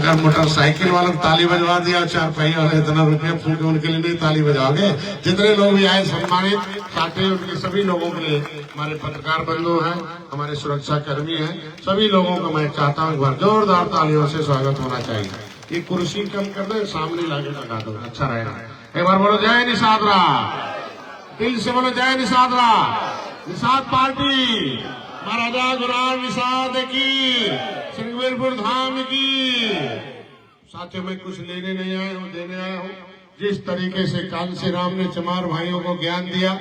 अगर मोटरसाइकिल वालों को ताली बजवा दिया, चार पहिए वाले इतना रुपया फूके, उनके लिए नहीं ताली बजाओगे। जितने लोग भी आए सम्मानित साथी, उनके सभी लोगों के लिए, हमारे पत्रकार बंधु हैं, हमारे सुरक्षा कर्मी हैं, सभी लोगों को मैं चाहता हूँ एक बार जोरदार तालियों से स्वागत होना चाहिए। ये कुर्सी कम कर दे, सामने लाके लगा दो, अच्छा रहेगा। एक बार बोलो जय निषादरा, दिल से बोलो जय निषादरा। निषाद पार्टी, महाराजा गुरान निषाद की, श्रृंगवीरपुर धाम की। साथियों में कुछ लेने नहीं आया हूँ, देने आया हूँ। जिस तरीके से कांसी राम ने चमार भाइयों को ज्ञान दिया,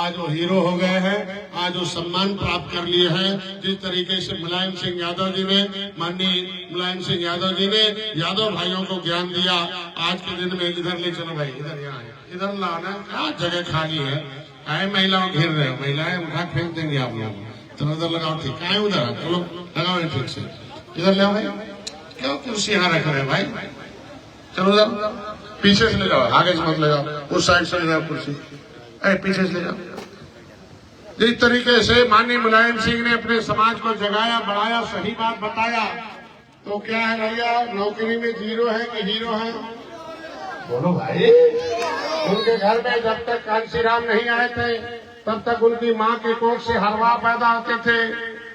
आज वो हीरो हो गए हैं, आज वो सम्मान प्राप्त कर लिए हैं। जिस तरीके से मुलायम सिंह यादव जी ने, माननीय मुलायम सिंह यादव जी ने यादव भाइयों को ज्ञान दिया, आज के दिन में इधर ले चलो भाई, इधर यहाँ इधर लाना, क्या जगह खाली है, काहे महिलाओं घेर रहे हो, महिलाएं उठा फेंक देंगे आप लोग। चलो उधर लगाओ, ठीक काहे उधर, चलो लगाओ ठीक से, इधर ले आओ भाई। क्यों कुर्सी यहाँ रख रहे हैं भाई, चलो उधर पीछे से ले जाओ, आगे से मत ले जाओ, उस साइड से ले जाओ कुर्सी, पीछे से ले जाओ। जिस तरीके से माननीय मुलायम सिंह ने अपने समाज को जगाया, बढ़ाया, सही बात बताया, तो क्या है भैया, नौकरी में जीरो है कि हीरो है? बोलो भाई। उनके घर में जब तक कांसी राम नहीं आए थे, तब तक उनकी माँ के कोख से हरवा पैदा होते थे,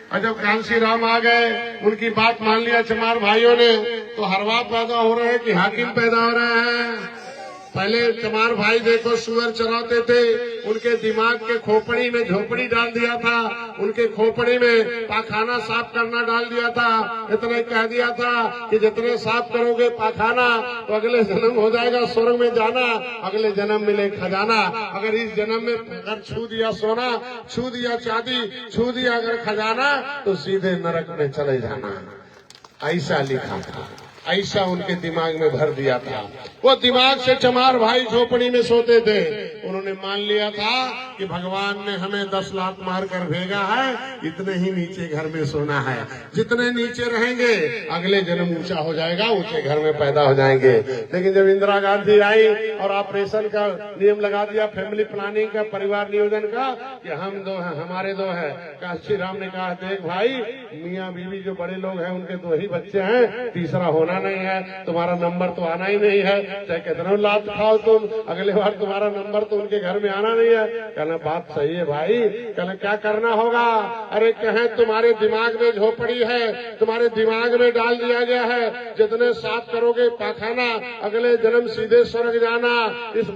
और जब कांसी राम आ गए, उनकी बात मान लिया चमार भाइयों ने, तो हरवा पैदा हो रहे हैं कि हाकिम पैदा हो रहे हैं। पहले चमार भाई देखो सुअर चराते थे, उनके दिमाग के खोपड़ी में झोपड़ी डाल दिया था, उनके खोपड़ी में पाखाना साफ करना डाल दिया था। इतना कह दिया था कि जितने साफ करोगे पाखाना, तो अगले जन्म हो जाएगा स्वर्ग में जाना, अगले जन्म मिले खजाना। अगर इस जन्म में अगर छू दिया सोना, छू दिया चांदी, छू दिया अगर खजाना, तो सीधे नरक में चले जाना। ऐसा लिखा था, ऐसा उनके दिमाग में भर दिया था। वो दिमाग से चमार भाई झोपड़ी में सोते थे। उन्होंने मान लिया था कि भगवान ने हमें 10 लाख मार कर भेजा है, इतने ही नीचे घर में सोना है। जितने नीचे रहेंगे अगले जन्म ऊंचा हो जाएगा, ऊंचे घर में पैदा हो जाएंगे। लेकिन जब इंदिरा गांधी आई और ऑपरेशन का नियम लगा दिया, फैमिली प्लानिंग का, परिवार नियोजन का, कि हम 2 हैं, हमारे 2 हैं, कांसी राम ने कहा देख भाई, मियाँ बीवी जो बड़े लोग हैं उनके 2 ही बच्चे हैं, तीसरा होना नहीं है, तुम्हारा नंबर तो आना ही नहीं है, चाहे कितना लात खाओ तुम, अगले बार तुम्हारा नंबर तो उनके घर में आना नहीं है। कहना बात सही है भाई, कहना क्या करना होगा? अरे कहें तुम्हारे दिमाग में झोपड़ी है, तुम्हारे दिमाग में डाल दिया गया है, जितने साफ करोगे पाखाना, अगले जन्म सीधे स्वर्ग जाना, इस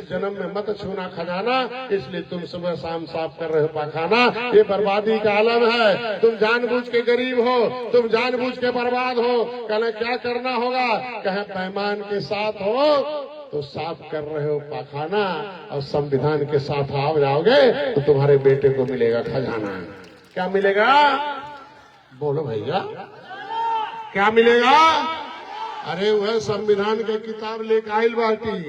जन्म में मत छूना खजाना, इसलिए तुम सुबह शाम साफ कर रहे हो पाखाना, ये बर्बादी का आलम है। तुम जानबूझ के गरीब हो, तुम जानबूझ के बर्बाद हो। कहना क्या करना होगा? कहे पैमान के साथ हो तो साफ कर रहे हो पाखाना, और संविधान के साथ आओ जाओगे तो तुम्हारे बेटे को मिलेगा खजाना। क्या मिलेगा? बोलो भैया, क्या मिलेगा? अरे वह संविधान के किताब लेकर आइल बाटी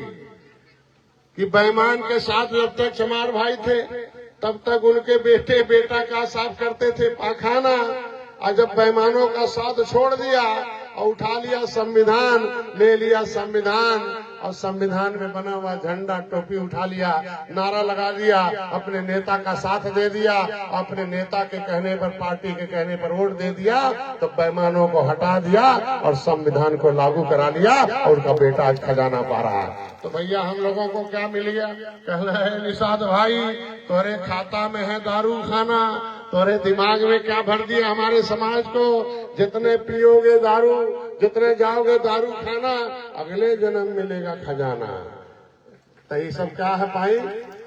कि बेईमान के साथ जब तक चमार भाई थे, तब तक उनके बेटे बेटा का साफ करते थे पाखाना, और जब बेईमानों का साथ छोड़ दिया और उठा लिया संविधान, ले लिया संविधान, और संविधान में बना हुआ झंडा टोपी उठा लिया, नारा लगा दिया, अपने नेता का साथ दे दिया, अपने नेता के कहने पर, पार्टी के कहने पर वोट दे दिया, तो बेईमानों को हटा दिया और संविधान को लागू करा लिया, और उनका बेटा आज खजाना पा रहा है। तो भैया हम लोगों को क्या मिल गया? कह रहे हैं निषाद भाई, तोरे खाता में है दारू खाना, तोरे दिमाग में क्या भर दिया हमारे समाज को? जितने पियोगे दारू, जितने जाओगे दारू खाना, अगले जन्म मिलेगा खजाना। तो ये सब क्या है भाई?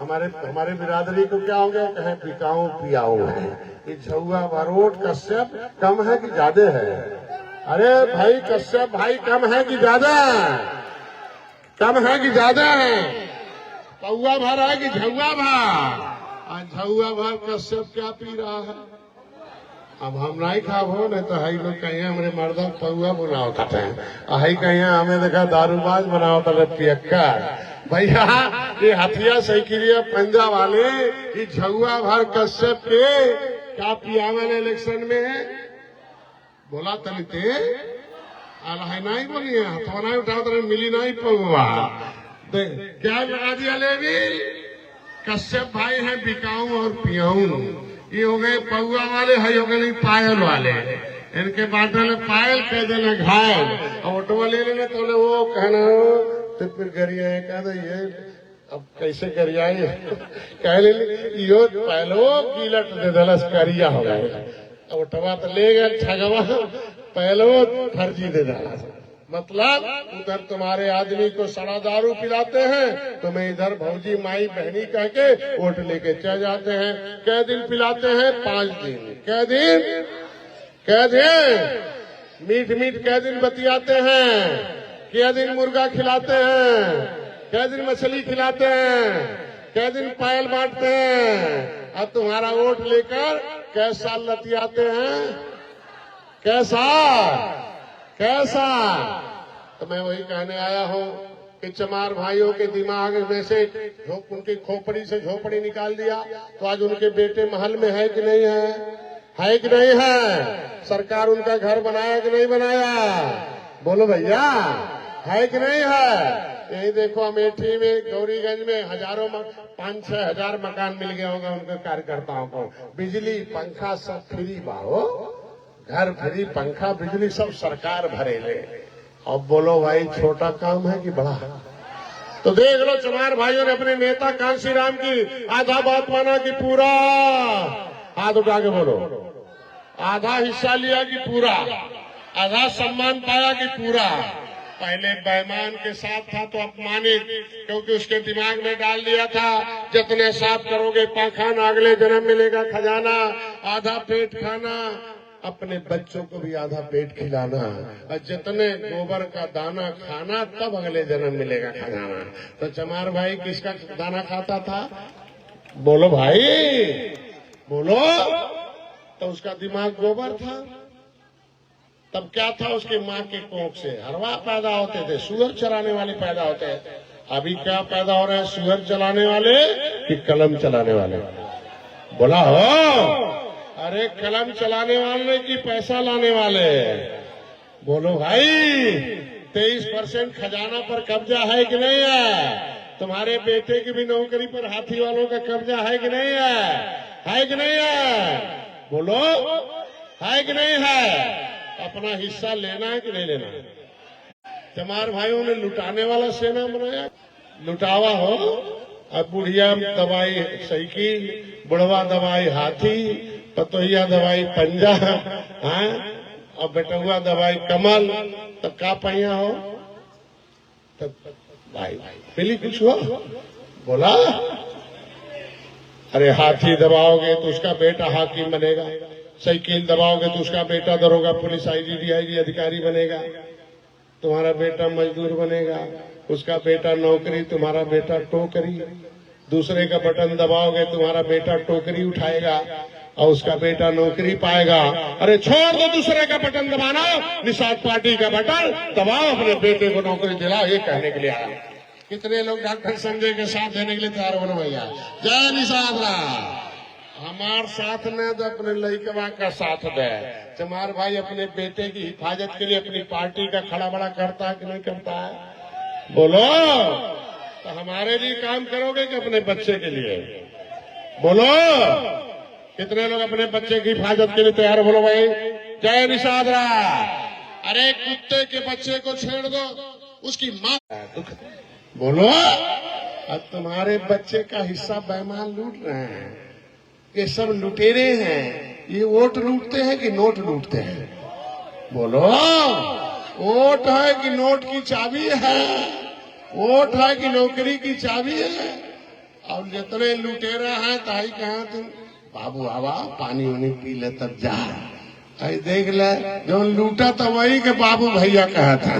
हमारे बिरादरी को क्या हो गया? कहें पिकाऊ पियाऊ है। ये झुआ बारोट कश्यप कम है कि ज्यादा है? अरे भाई कश्यप भाई कम है कि ज्यादा? कम है कि ज्यादा है? पौआ भर है कि झुआ भर? झुआ भर कश्यप क्या पी रहा है? अब हम नहीं खाबो, नहीं तो हई लोग कहीं हमारे मर्दा पौआ बनाओ करते हैं, हई कहीं हमें देखा दारूबाज बनाओ तो पियक्का। भैया ये हथिया साइकिलिया पंजा वाले ये झुआ भर कश्यप के क्या पियावन इलेक्शन में बोला तलिते है नहीं बोलिए, हथवा नहीं उठाओ तो मिली नहीं पौआ। क्या लगा दिया लेवी? कश्यप भाई हैं बिकाऊ और पियाऊ, ये हो गए पौआ वाले, है हो गए पायल वाले। इनके बाटे ने पायल कह देना घायल और ऑटो ले लेना तो वो कहना तो फिर गरिया कह दे ये अब कैसे गरियाई कह ले यो पहलो कीलट दे दलस करिया हो गए ऑटोवा तो ले गए ठगवा पहलो फर्जी दे दला। मतलब उधर तुम्हारे आदमी को सड़ा दारू पिलाते हैं, तुम्हें इधर भौजी माई बहनी कह के वोट लेके चले जाते हैं। कै दिन पिलाते हैं? 5 दिन। कै दिन मीठ मीठ कै दिन बतियाते हैं? कै दिन मुर्गा खिलाते हैं? कै दिन मछली खिलाते हैं? कै दिन पायल बांटते हैं? अब तुम्हारा वोट लेकर कैसा लतियाते हैं? कैसा तो मैं वही कहने आया हूँ कि चमार भाइयों के दिमाग में से उनकी खोपड़ी से झोपड़ी निकाल दिया तो आज उनके बेटे महल में है कि नहीं है? है कि नहीं है? सरकार उनका घर बनाया कि नहीं बनाया? बोलो भैया, है कि नहीं है? यही देखो अमेठी में गौरीगंज में हजारों 5-6 हजार मकान मिल गया होगा उनके कार्यकर्ताओं को। बिजली पंखा सब फ्री बाहो, घर फ्री, पंखा बिजली सब सरकार भरेले। अब बोलो भाई छोटा काम है कि बड़ा? तो देख लो चमार भाइयों ने अपने नेता कांसी राम की आधा बात माना कि पूरा, हाथ उठा के बोलो, आधा हिस्सा लिया कि पूरा, आधा सम्मान पाया कि पूरा। पहले बेईमान के साथ था तो अपमानित, क्योंकि उसके दिमाग में डाल दिया था जितने साफ करोगे पाखाना अगले जन्म मिलेगा खजाना, आधा पेट खाना, अपने बच्चों को भी आधा पेट खिलाना, और जितने गोबर का दाना खाना तब अगले जन्म मिलेगा खजाना। तो चमार भाई किसका दाना खाता था? बोलो भाई, बोलो। तो उसका दिमाग गोबर था। तब क्या था? उसकी माँ के कोख से हरवा पैदा होते थे, सुअर चराने वाले पैदा होते हैं। अभी क्या पैदा हो रहे हैं? सुअर चलाने वाले कि कलम चलाने वाले? बोला हो, अरे कलम चलाने वाले की पैसा लाने वाले? बोलो भाई, 23% खजाना पर कब्जा है कि नहीं है? तुम्हारे बेटे की भी नौकरी पर हाथी वालों का कब्जा है कि नहीं है? है कि नहीं है? बोलो, है कि नहीं है? अपना हिस्सा लेना है कि नहीं लेना? चमार भाइयों ने लुटाने वाला सेना बनाया, लुटावा हो। अब बुढ़िया दवाई साइकिल, बुढ़वा दवाई हाथी, पतोहिया दवाई पंजा, हाँ, और बेटुआ दवाई कमल। तब का पहिया हो? तब भाई पहली कुछ हो? बोला, अरे हाथी दबाओगे तो उसका बेटा हाकिम बनेगा, साइकिल दबाओगे तो उसका बेटा दरोगा पुलिस आईजी डीआईजी अधिकारी बनेगा, तुम्हारा बेटा मजदूर बनेगा, उसका बेटा नौकरी, तुम्हारा बेटा टोकरी। दूसरे का बटन दबाओगे तुम्हारा बेटा टोकरी उठाएगा और उसका बेटा नौकरी पाएगा। अरे छोड़ दो दूसरे का बटन दबाना, निषाद पार्टी का बटन दबाओ, अपने बेटे को नौकरी दिलाओ। ये कहने के लिए आया। कितने लोग डॉक्टर संजय के साथ देने के लिए तैयार हो भैया? जय निषाद राम। हमार साथ ने तो अपने लड़कवा का साथ दे। चमार भाई अपने बेटे की हिफाजत के लिए अपनी पार्टी का खड़ा बड़ा करता है कि नहीं करता है? बोलो, तो हमारे लिए काम करोगे कि अपने बच्चे के लिए? बोलो, कितने लोग अपने बच्चे की हिफाजत के लिए तैयार? बोलो भाई, जय निषाद राम। अरे कुत्ते के बच्चे को छेड़ दो, उसकी माँ दुख। बोलो, अब तुम्हारे बच्चे का हिस्सा बेईमान लूट रहे हैं। ये सब लुटेरे हैं। ये वोट लूटते हैं कि नोट लूटते हैं? बोलो, वोट है कि नोट की चाबी है? वोट है कि नौकरी की चाबी है? और जितने लुटेरा हैं ताई कहा तुम बाबू आवा पानी उनी पी ले तब जा। आई देख ले, जो लूटा था वही के बाबू भैया कहा था।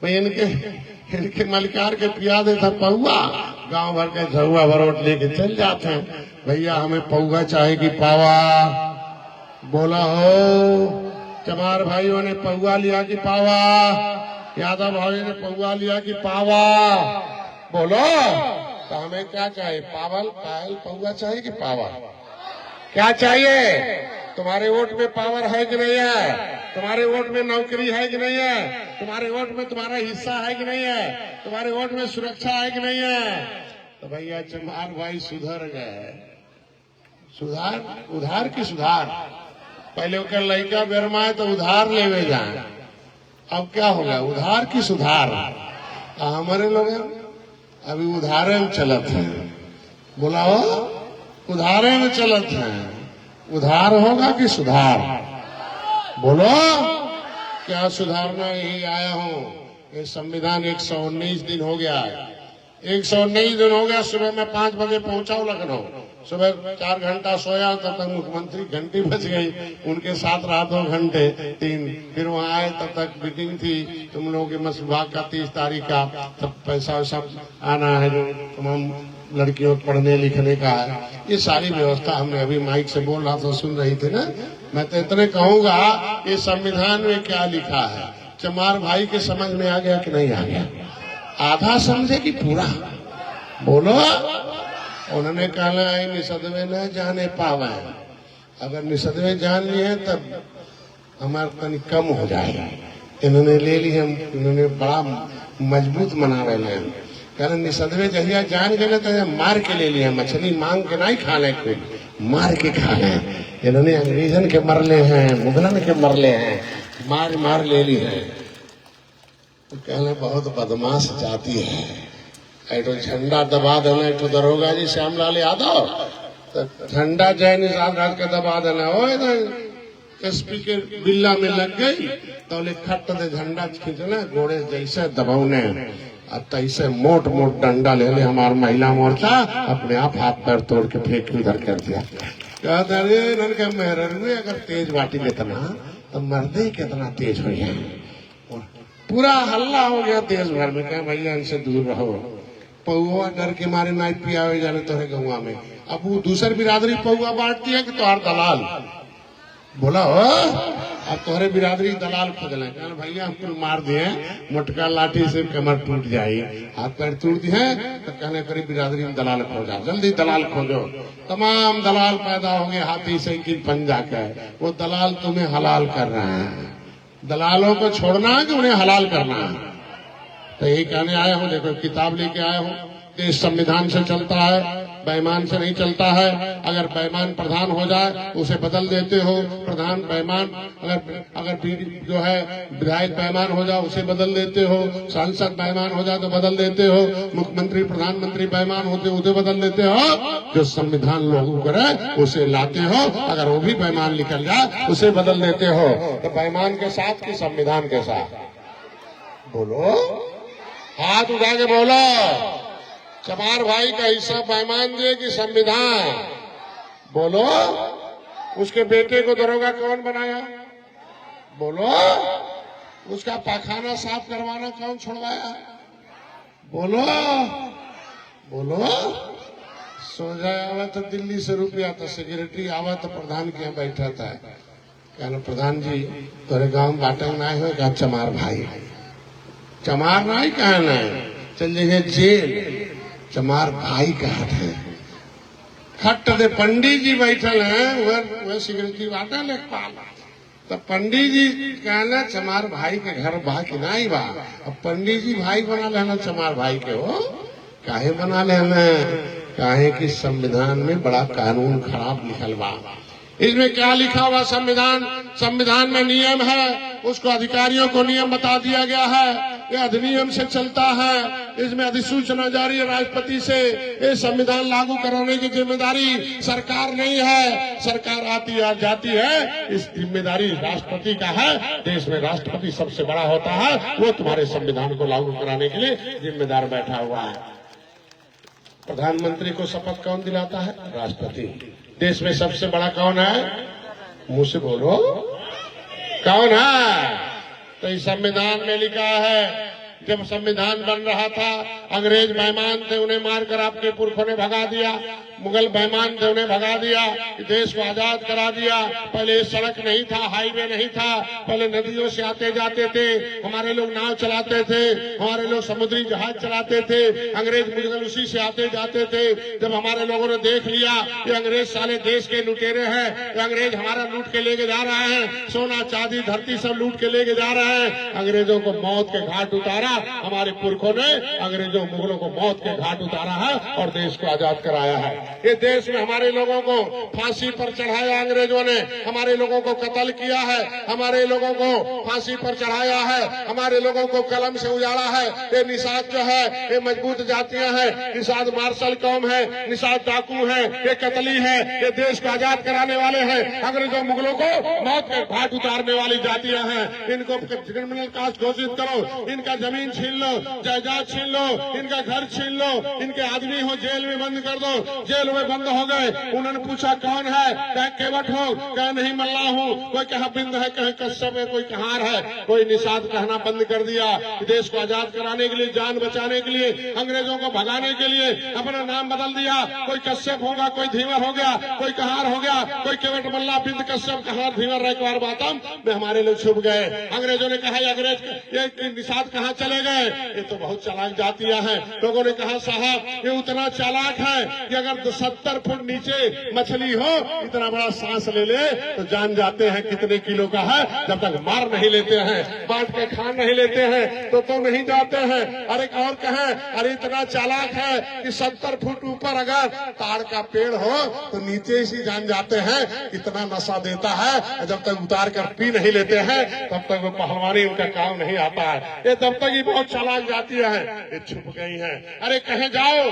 भाई इनके मलिकार के पिया दे था पौआ, गांव भर के झुआ भरोट लेके चल जाते हैं। भैया हमें पौआ चाहे कि पावा? बोला हो, चमार भाइयों ने पौआ लिया कि पावा? यादव भाइयों ने पौआ लिया कि पावा? बोलो, तो हमें क्या चाहिए? पावल पायल पौआ चाहिए कि पावा? क्या चाहिए? तुम्हारे वोट में पावर है कि नहीं है? तुम्हारे वोट में नौकरी है कि नहीं है? तुम्हारे वोट में तुम्हारा हिस्सा है कि नहीं है? तुम्हारे वोट में सुरक्षा है कि नहीं है? तो भैया चमार भाई सुधर गए। सुधार, उधार की सुधार। पहले ओकर लड़का बेरमाए तो उधार लेवे जाए, अब क्या होगा, उधार की सुधार। हमारे लोग अभी उधारे में चलत है, बोलाओ उधारे में चलत है। उधार होगा कि सुधार? बोलो क्या सुधारना? यही आया हूं। ये संविधान 119 दिन हो गया, 119 दिन हो गया। सुबह मैं 5 बजे पहुंचा हूं लखनऊ, सुबह 4 घंटा सोया, तब तक मुख्यमंत्री घंटी बज गई, उनके साथ रहा 2 घंटे 3, फिर वहां आए, तब तक मीटिंग थी तुम लोगों के मस विभाग का 30 तारीख का, तब पैसा सब आना है जो तमाम लड़कियों पढ़ने लिखने का है। ये सारी व्यवस्था हमने अभी माइक से बोल रहा था, सुन रही थी ना। मैं तो इतने कहूंगा, ये संविधान में क्या लिखा है चमार भाई के समझ में आ गया कि नहीं आ गया? आधा समझे कि पूरा? बोलो। उन्होंने कहा है निषदवे न जाने पावे, अगर निषदवे जान लिए तब हमारा तनी कम हो जाएगा। इन्होंने ले ली, हम इन्होंने बड़ा मजबूत मना रहे हैं। कारण निषदवे जहिया जान गए तो मार के ले लिया, मछली मांग के नहीं खा ले, मार के खा ले। इन्होंने अंग्रेजन के मरले हैं, मुगलन के मरले हैं, मार मार ले ली है। तो कहने बहुत बदमाश जाती है। एक झंडा दबा देना, एक दरोगा जी श्यामलाल यादव तो झंडा जय निषाद राज का दबा देना, हो एसपी के बिल्ला में लग गई तो खट दे झंडा खींचना, घोड़े जैसे दबाने, अब तैसे मोट मोट डंडा ले ले हमारा महिला मोर्चा, अपने आप हाथ पैर तोड़ के फेंक उधर कर दिया। कहते अरे मेहर अगर तेज बाटी लेतना तो मर्दे कितना तेज हो गया। पूरा हल्ला हो गया देश भर में, कहा भैया इनसे दूर रहो। पौआ डर के मारे नाइट पियावे जाने तोरे गौवा में। अब वो दूसर बिरादरी पौआ बांटती है कि तोहार दलाल? बोला हो, अब तोहरे बिरादरी दलाल खोजल, भैया हमको मार दिए, मोटका लाठी से कमर टूट जाये, हाथ पैर टूट दिए, तो कहने करी बिरादरी में दलाल खोजा, जल्दी दलाल खोजो। तमाम दलाल पैदा होंगे हाथी से कि पंजा का, वो दलाल तुम्हें हलाल कर रहे हैं। दलालों को छोड़ना है कि उन्हें हलाल करना है? तो यही कहने आया हूँ। देखो किताब लेके आया हूँ। देश संविधान से चलता है, बेईमान से नहीं चलता है। अगर बेईमान प्रधान हो जाए उसे बदल देते हो, प्रधान बेईमान अगर जो है विधायक बेईमान हो जाए उसे बदल देते हो, सांसद बेईमान हो जाए तो बदल देते हो, मुख्यमंत्री प्रधानमंत्री बेईमान होते उसे बदल देते हो। जो संविधान लागू करे उसे लाते हो, अगर वो भी बेईमान निकल जाए उसे बदल देते हो। तो बेईमान के साथ कि संविधान के साथ? बोलो, हाथ उठा के बोलो। चमार भाई का हिस्सा बेईमान दे कि संविधान? बोलो। उसके बेटे को दरोगा कौन बनाया? बोलो। उसका पाखाना साफ करवाना कौन छुड़वाया? बोलो बोलो। सोजा आवा तो दिल्ली से रुपया तो सेक्रेटरी आवा तो प्रधान के यहाँ बैठा था, कहना प्रधान जी तोरे गांव में बाटन ना हो का चमार भाई, चमार नहीं कहना चल जाइए जेल, चमार भाई कहते हैं। खट दे पंडित जी बैठल हैं, वह सिगरेटी बाटा लेखपाल, तो पंडित जी कहना चमार भाई के घर बा कि नहीं बा। अब पंडित जी भाई बना लेना चमार भाई के, हो काहे बना लेना? काहे कि संविधान में बड़ा कानून खराब लिखल बा। इसमें क्या लिखा हुआ? संविधान में नियम है, उसको अधिकारियों को नियम बता दिया गया है, ये अधिनियम से चलता है। इसमें अधिसूचना जारी है राष्ट्रपति से। ये संविधान लागू कराने की जिम्मेदारी सरकार नहीं है, सरकार आती है जाती है, इस जिम्मेदारी राष्ट्रपति का है। देश में राष्ट्रपति सबसे बड़ा होता है, वो तुम्हारे संविधान को लागू कराने के लिए जिम्मेदार बैठा हुआ है। प्रधानमंत्री को शपथ कौन दिलाता है? राष्ट्रपति। देश में सबसे बड़ा कौन है? मुंह से बोलो, कौन है? तो इस संविधान में लिखा है, जब संविधान बन रहा था अंग्रेज बेईमान थे, उन्हें मारकर आपके पुरखों ने भगा दिया। मुगल बेईमान थे, उन्हें भगा दिया, देश को आजाद करा दिया। पहले सड़क नहीं था, हाईवे नहीं था, पहले नदियों से आते जाते थे, हमारे लोग नाव चलाते थे, हमारे लोग समुद्री जहाज चलाते थे, अंग्रेज मुगल उसी से आते जाते थे। जब हमारे लोगों ने देख लिया ये अंग्रेज साले देश के लुटेरे हैं, ये अंग्रेज हमारा लूट के लेके जा रहा है, सोना चांदी धरती सब लूट के लेके जा रहा है, अंग्रेजों को मौत के घाट उतारा। हमारे पुरखों ने अंग्रेजों मुगलों को मौत के घाट उतारा है और देश को आजाद कराया है। ये देश में हमारे लोगों को फांसी पर चढ़ाया अंग्रेजों ने, हमारे लोगों को कत्ल किया है, हमारे लोगों को फांसी पर चढ़ाया है, हमारे लोगों को कलम से उजाड़ा है। ये निषाद जो है ये मजबूत जातियां हैं, निषाद मार्शल कौम है, निषाद डाकू है, ये कतली है, ये देश को आजाद कराने वाले हैं, अंग्रेजों मुगलों को मौत के घाट उतारने वाली जातियां हैं। इनको क्रिमिनल कास्ट घोषित करो, इनका जमीन छीन लो, जायदाद छीन लो, इनका घर छीन लो, इनके आदमी हो जेल में बंद कर दो। जेल में बंद हो गए, उन्होंने पूछा कौन है, कहे केवट हो, कहे नहीं मल्ला हूँ, कोई कहा बिंद है, कहे कश्यप है, कोई कहार है, कोई निषाद कहना बंद कर दिया। देश को आजाद कराने के लिए, जान बचाने के लिए, अंग्रेजों को भगाने के लिए अपना नाम बदल दिया। कोई कश्यप होगा, कोई धीवर हो गया, कोई कहार हो गया, कोई केवट मल्ला बिंद कश्यप कहार धीवर रैकवार बातम में हमारे लोग छुप गए। अंग्रेजों ने कहा अंग्रेज ये निषाद कहाँ चले गए, ये तो बहुत चालाक जातियां हैं। लोगों ने कहा साहब ये उतना चालाक है कि अगर 70 फुट नीचे मछली हो, इतना बड़ा सांस ले ले तो जान जाते हैं कितने किलो का है। जब तक मार नहीं लेते हैं, बांट के खा नहीं लेते हैं तो नहीं जाते हैं। अरे और कहे अरे इतना चालाक है कि 70 फुट ऊपर अगर ताड़ का पेड़ हो तो नीचे ही जान जाते हैं कितना नशा देता है। जब तक उतार कर पी नहीं लेते हैं तब तक वो पहलवानी उनका काम नहीं आता है। ये तब तक ही बहुत चालाक जातियां हैं, ये छुप गई हैं। अरे कहे जाओ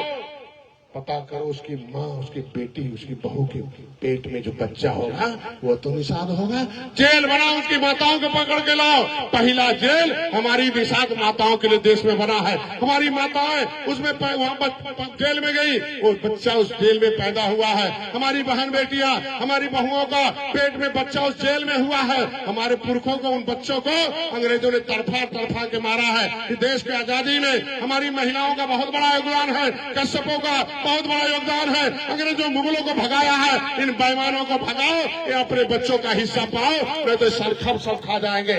पता करो उसकी माँ, उसकी बेटी, उसकी बहू के पेट में जो बच्चा होगा वो तो निषाद होगा। जेल बनाओ, उसकी माताओं को पकड़ के लाओ। पहला जेल हमारी निषाद माताओं के लिए देश में बना है। हमारी माताएं उसमें वहाँ जेल में गई, वो बच्चा उस जेल में पैदा हुआ है। हमारी बहन बेटियां, हमारी बहुओं का पेट में बच्चा उस जेल में हुआ है। हमारे पुरखों को, उन बच्चों को अंग्रेजों ने तड़फा के मारा है। कि देश की आजादी में हमारी महिलाओं का बहुत बड़ा योगदान है, कश्यपों का बहुत बड़ा योगदान है। अंग्रेजों मुगलों को भगाया है, इन बेईमानों को भगाओ, ये अपने बच्चों का हिस्सा पाओ, नहीं तो सब खा जाएंगे।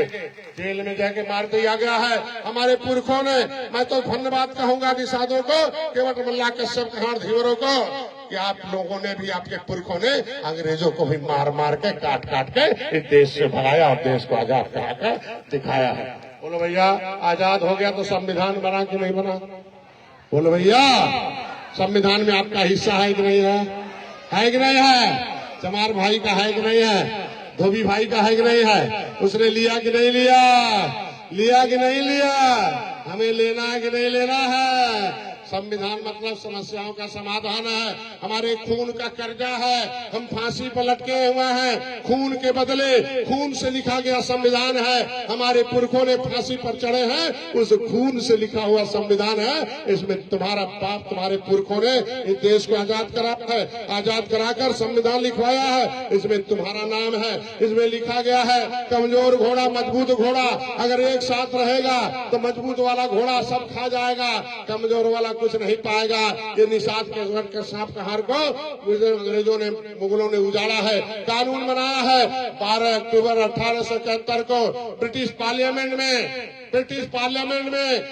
जेल में जाके मार दिया गया है हमारे पुरखों ने। मैं तो धन्यवाद कहूंगा निषादों को, केवट मल्ला कश्यप कहार धीवरों को, कि आप लोगों ने भी, आपके पुरखों ने अंग्रेजों को भी मार के काट के इस देश से भगाया और देश को आजाद करा कर दिखाया है। बोलो भैया आजाद हो गया तो संविधान बना कि नहीं बना? बोलो भैया संविधान में आपका हिस्सा है कि नहीं है? है कि नहीं है? चमार भाई का है कि नहीं है? धोबी भाई का है कि नहीं है? उसने लिया कि नहीं लिया? लिया कि नहीं लिया? हमें लेना है कि नहीं लेना है? संविधान मतलब समस्याओं का समाधान है। हमारे खून का कर्जा है, हम फांसी पर लटके हुए हैं। खून के बदले खून से लिखा गया संविधान है। हमारे पुरखों ने फांसी पर चढ़े हैं, उस खून से लिखा हुआ संविधान है। इसमें तुम्हारा बाप, तुम्हारे पुरखों ने इस देश को आजाद करा है, आजाद कराकर संविधान लिखवाया है। इसमें तुम्हारा नाम है। इसमें लिखा गया है कमजोर घोड़ा मजबूत घोड़ा अगर एक साथ रहेगा तो मजबूत वाला घोड़ा सब खा जाएगा, कमजोर वाला कुछ नहीं पाएगा। ये निषाद के सांप कहार को अंग्रेजों ने, मुगलों ने उजाड़ा है, कानून बनाया है। 12 अक्टूबर 1871 को ब्रिटिश पार्लियामेंट में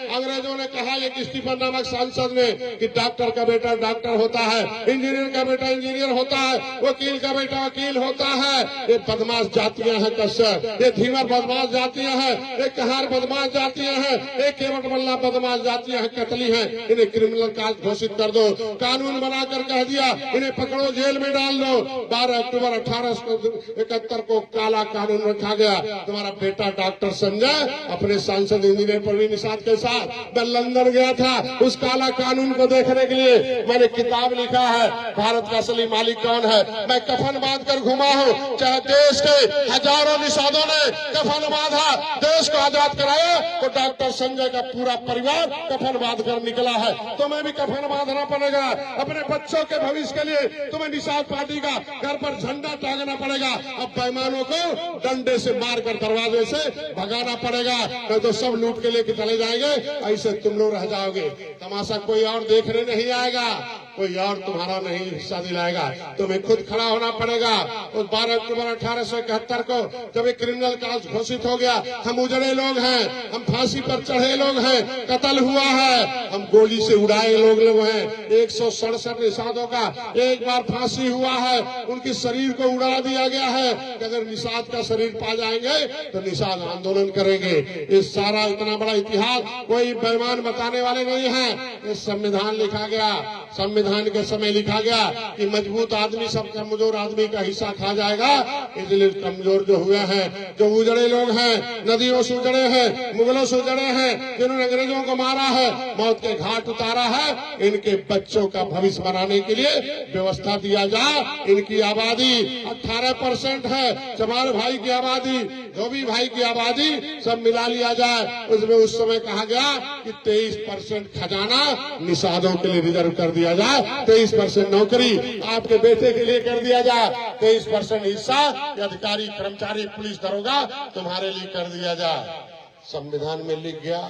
अंग्रेजों ने कहा, एक स्टीफन नामक सांसद ने, कि डॉक्टर का बेटा डॉक्टर होता है, इंजीनियर का बेटा इंजीनियर होता है, वकील का बेटा वकील होता है। ये बदमाश जातियां हैं कश्यप, ये धीवर बदमाश जातियां हैं, ये कहार बदमाश जातियां हैं, ये केवट मल्ला बदमाश जातियां हैं, कतली हैं। इन्हें क्रिमिनल कास्ट घोषित कर दो। कानून बनाकर कह दिया इन्हें पकड़ो, जेल में डाल दो। 12 अक्टूबर 1871 को काला कानून रखा गया। तुम्हारा बेटा डॉक्टर संजय अपने सांसद इंजीनियर प्रवीण निषाद के साथ मैं लंदन गया था उस काला कानून को देखने के लिए। मैंने किताब लिखा है भारत का असली मालिक कौन है। मैं कफन बांध कर घुमा हूँ, चाहे देश के हजारों निषादों ने कफन बांधा, देश को आजाद कराया, तो डॉक्टर संजय का पूरा परिवार कफन बांध कर निकला है। तुम्हें भी कफन बांधना पड़ेगा अपने बच्चों के भविष्य के लिए। तुम्हें निषाद पार्टी का घर पर झंडा टांगना पड़ेगा। अब बेईमानों को डंडे से मारकर दरवाजे से भगाना पड़ेगा, नहीं तो सब लूट के लेके चले जाएंगे। ऐसे तुम लोग रह जाओगे। तमाशा कोई और देखने नहीं आएगा, कोई और तुम्हारा नहीं हिस्सा दिलाएगा। तुम्हें खुद खड़ा होना पड़ेगा। उस 12 अक्टूबर 1871 को जब एक क्रिमिनल कास्ट घोषित हो गया, हम उजड़े लोग हैं, हम फांसी पर चढ़े लोग हैं, कत्ल हुआ है, हम गोली से उड़ाए लोग हैं। 167 निषादों का एक बार फांसी हुआ है, उनकी शरीर को उड़ा दिया गया है कि अगर निषाद का शरीर पा जाएंगे तो निषाद आंदोलन करेंगे। इस सारा इतना बड़ा इतिहास कोई बेईमान बताने वाले नहीं है। ये संविधान लिखा गया, संविधान संविधान के समय लिखा गया कि मजबूत आदमी सब कमजोर आदमी का हिस्सा खा जाएगा। इसलिए कमजोर जो हुए हैं, जो उजड़े लोग हैं, नदियों से उजड़े हैं, मुगलों से उजड़े हैं, जिन्होंने अंग्रेजों को मारा है, मौत के घाट उतारा है, इनके बच्चों का भविष्य बनाने के लिए व्यवस्था दिया जाए। इनकी आबादी 18% है, चमार भाई की आबादी, धोबी भाई की आबादी सब मिला लिया जाए। उसमें उस समय कहा गया कि 23% खजाना निषादों के लिए रिजर्व कर दिया जाए, 23% नौकरी आपके बेटे के लिए कर दिया जाए, 23% हिस्सा अधिकारी, कर्मचारी, पुलिस, दरोगा तुम्हारे लिए कर दिया जाए। संविधान में लिख गया,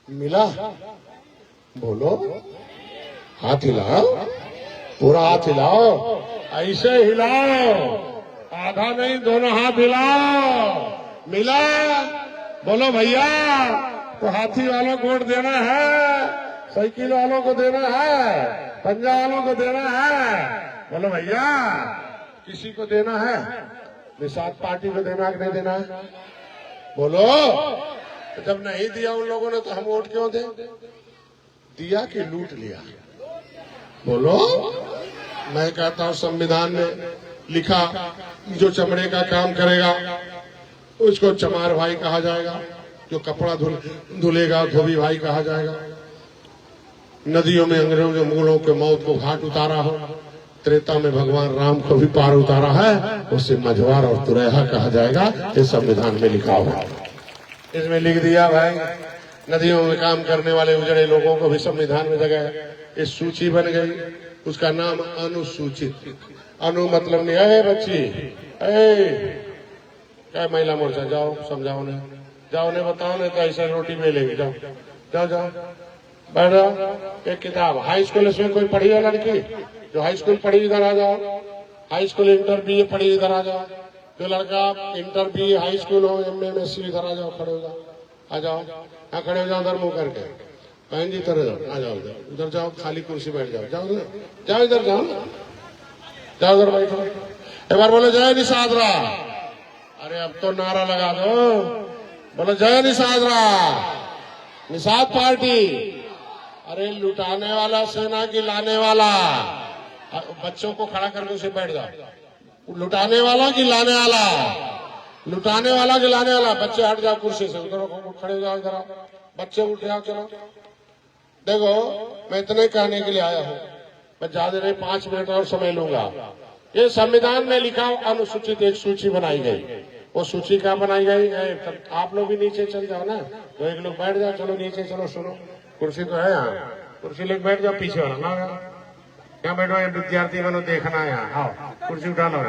मिला? बोलो, हाथ हिलाओ, पूरा हाथ हिलाओ, ऐसे हिलाओ, आधा नहीं, दोनों हाथ हिलाओ। मिला? बोलो भैया, तो हाथी वालों को वोट देना है, साइकिल वालों को देना है, पंजा वालों को देना है। बोलो भैया, किसी को देना है? निषाद पार्टी को देना कि नहीं देना है? बोलो। तो जब नहीं दिया उन लोगों ने तो हम वोट क्यों दें? दिया कि लूट लिया? बोलो। मैं कहता हूं संविधान में लिखा, जो चमड़े का काम करेगा उसको चमार भाई कहा जाएगा, जो कपड़ा धुलेगा धोबी भाई कहा जाएगा। नदियों में अंग्रेजों मुगलों के मौत को घाट उतारा हो, त्रेता में भगवान राम को भी पार उतारा है, उसे मझवार और तुरैहा कहा जाएगा। ये संविधान में लिखा हुआ, इसमें लिख दिया भाई। नदियों में काम करने वाले उजड़े लोगों को भी संविधान में जगह है। इस सूची बन गई, उसका नाम अनुसूचित। अनु मतलब नहीं है बच्ची, क्या महिला मोर्चा, जाओ समझाओ ने, जाओ ने बताओ, नहीं तो ऐसा रोटी मिलेगी। जाओ जाओ जाओ, बैठ जाओ। एक किताब हाई स्कूल, इसमें कोई पढ़ी है लड़की? जो हाई स्कूल पढ़ी इधर आ जाओ, हाई स्कूल इंटर BA पढ़ी इधर आ जाओ। जो लड़का इंटर BA हाई स्कूल हो, MA MSc इधर आ जाओ, खड़े हो जाओ, आ जाओ, यहाँ खड़े हो जाओ, उधर मुंह करके। बहन जी इधर जाओ, आ जाओ, उधर जाओ, खाली कुर्सी बैठ जाओ, जाओ जाओ, इधर जाओ, जाओ इधर बैठो। एक बार बोलो जय निषाद राव। अरे अब तो नारा लगा दो, बोलो जय निषाद राव, निषाद पार्टी। अरे लुटाने वाला सेना की लाने वाला, बच्चों को खड़ा करके उसे बैठ जाओ। लुटाने वाला की लाने वाला, लुटाने वाला की लाने वाला। बच्चे हट जाओ कुर्सी से, उधर खड़े हो जाओ, इधर आओ, बच्चे उठ जाओ, चलो। देखो मैं इतने कहने के लिए आया हूँ, मैं ज्यादा नहीं 5 मिनट और समय लूंगा। ये संविधान में लिखा अनुसूचित एक सूची बनाई गई। वो सूची क्या बनाई गई है? आप लोग भी नीचे चल जाओ ना, तो एक लोग बैठ जाओ, चलो नीचे चलो, सुनो। कुर्सी तो है यहाँ, कुर्सी लेके बैठ जाओ, पीछे वाला ना यहाँ बैठो, ये विद्यार्थी बनो, देखना है यहाँ। आओ कुर्सी उठा लो,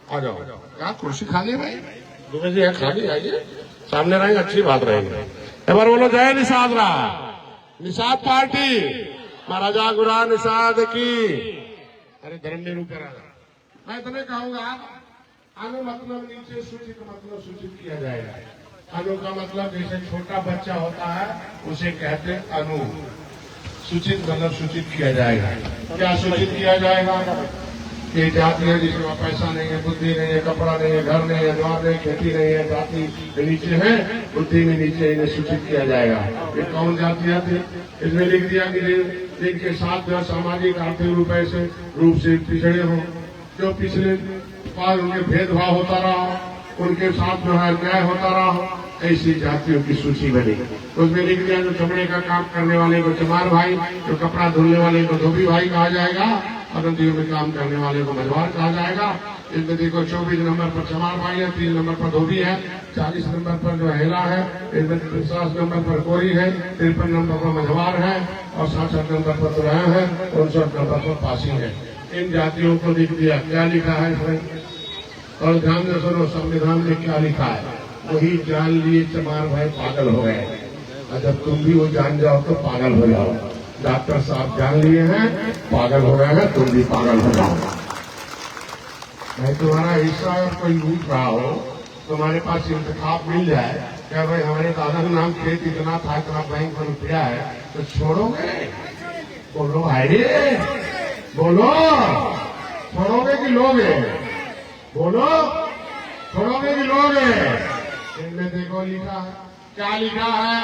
आ जाओ। क्या कुर्सी खाली है भाई? दुबे जी है खाली, आइए सामने रहेंगे, अच्छी बात रहेगी। एक बार बोलो जय निषाद राव, निषाद पार्टी, महाराजा गुरा निषाद की। अरे धर्मवीर ऊपर आ, मैं इतने कहूंगा। अनु मतलब नीचे सूचित, मतलब सूचित किया जाएगा। अनु का मतलब जैसे छोटा बच्चा होता है उसे कहते हैं अनु। सूचित मतलब सूचित किया जाएगा। क्या सूचित किया जाएगा? ये जाति है जिसमें पैसा नहीं है, बुद्धि नहीं है, कपड़ा नहीं है, घर नहीं है, द्वार नहीं, खेती नहीं है, जाति नीचे है, बुद्धि में नीचे, इन्हें सूचित किया जाएगा। ये कौन जाति आती है? इसमें लिख दिया कि जिनके साथ जो सामाजिक आर्थिक रूप से पिछड़े हो, जो पिछले बार उनके भेदभाव होता रहा, उनके साथ जो है न्याय होता रहा, ऐसी जातियों की सूची बनी। उसमें लिख दिया जो चमड़े का काम करने वाले को चमार भाई, जो कपड़ा धुलने वाले को धोबी भाई कहा जाएगा, और नदियों में काम करने वाले को मझवार कहा जाएगा। इस नदी को 24 नंबर पर चमार भाई है, 3 नंबर पर धोबी है, 40 नंबर पर जो हेला है, 50 नंबर पर कोरी है, 53 नंबर पर मझवार है, और 67 नंबर पर तुरैया है, 59 नंबर पर पासी है। इन जातियों को लिख दिया। क्या लिखा है इसमें? और ध्यान से सुनो, संविधान में क्या लिखा है वही जान लिए चमार भाई पागल हो गए। अगर तुम भी वो जान जाओ तो पागल हो जाओ। डॉक्टर साहब जान लिए हैं, पागल हो गए हैं, तुम भी पागल हो जाओ। मैं तुम्हारा हिस्सा और कोई लूट रहा हो, तुम्हारे पास इंतखाब मिल जाए, क्या भाई हमारे दादा का नाम खेत इतना था, इतना बैंक में रुपया है, तो छोड़ोगे? बोलो भाई, बोलो, छोड़ोगे कि लोगे? बोलो, छोड़ोगे कि लोगे? इनमें देखो लिखा है, क्या लिखा है?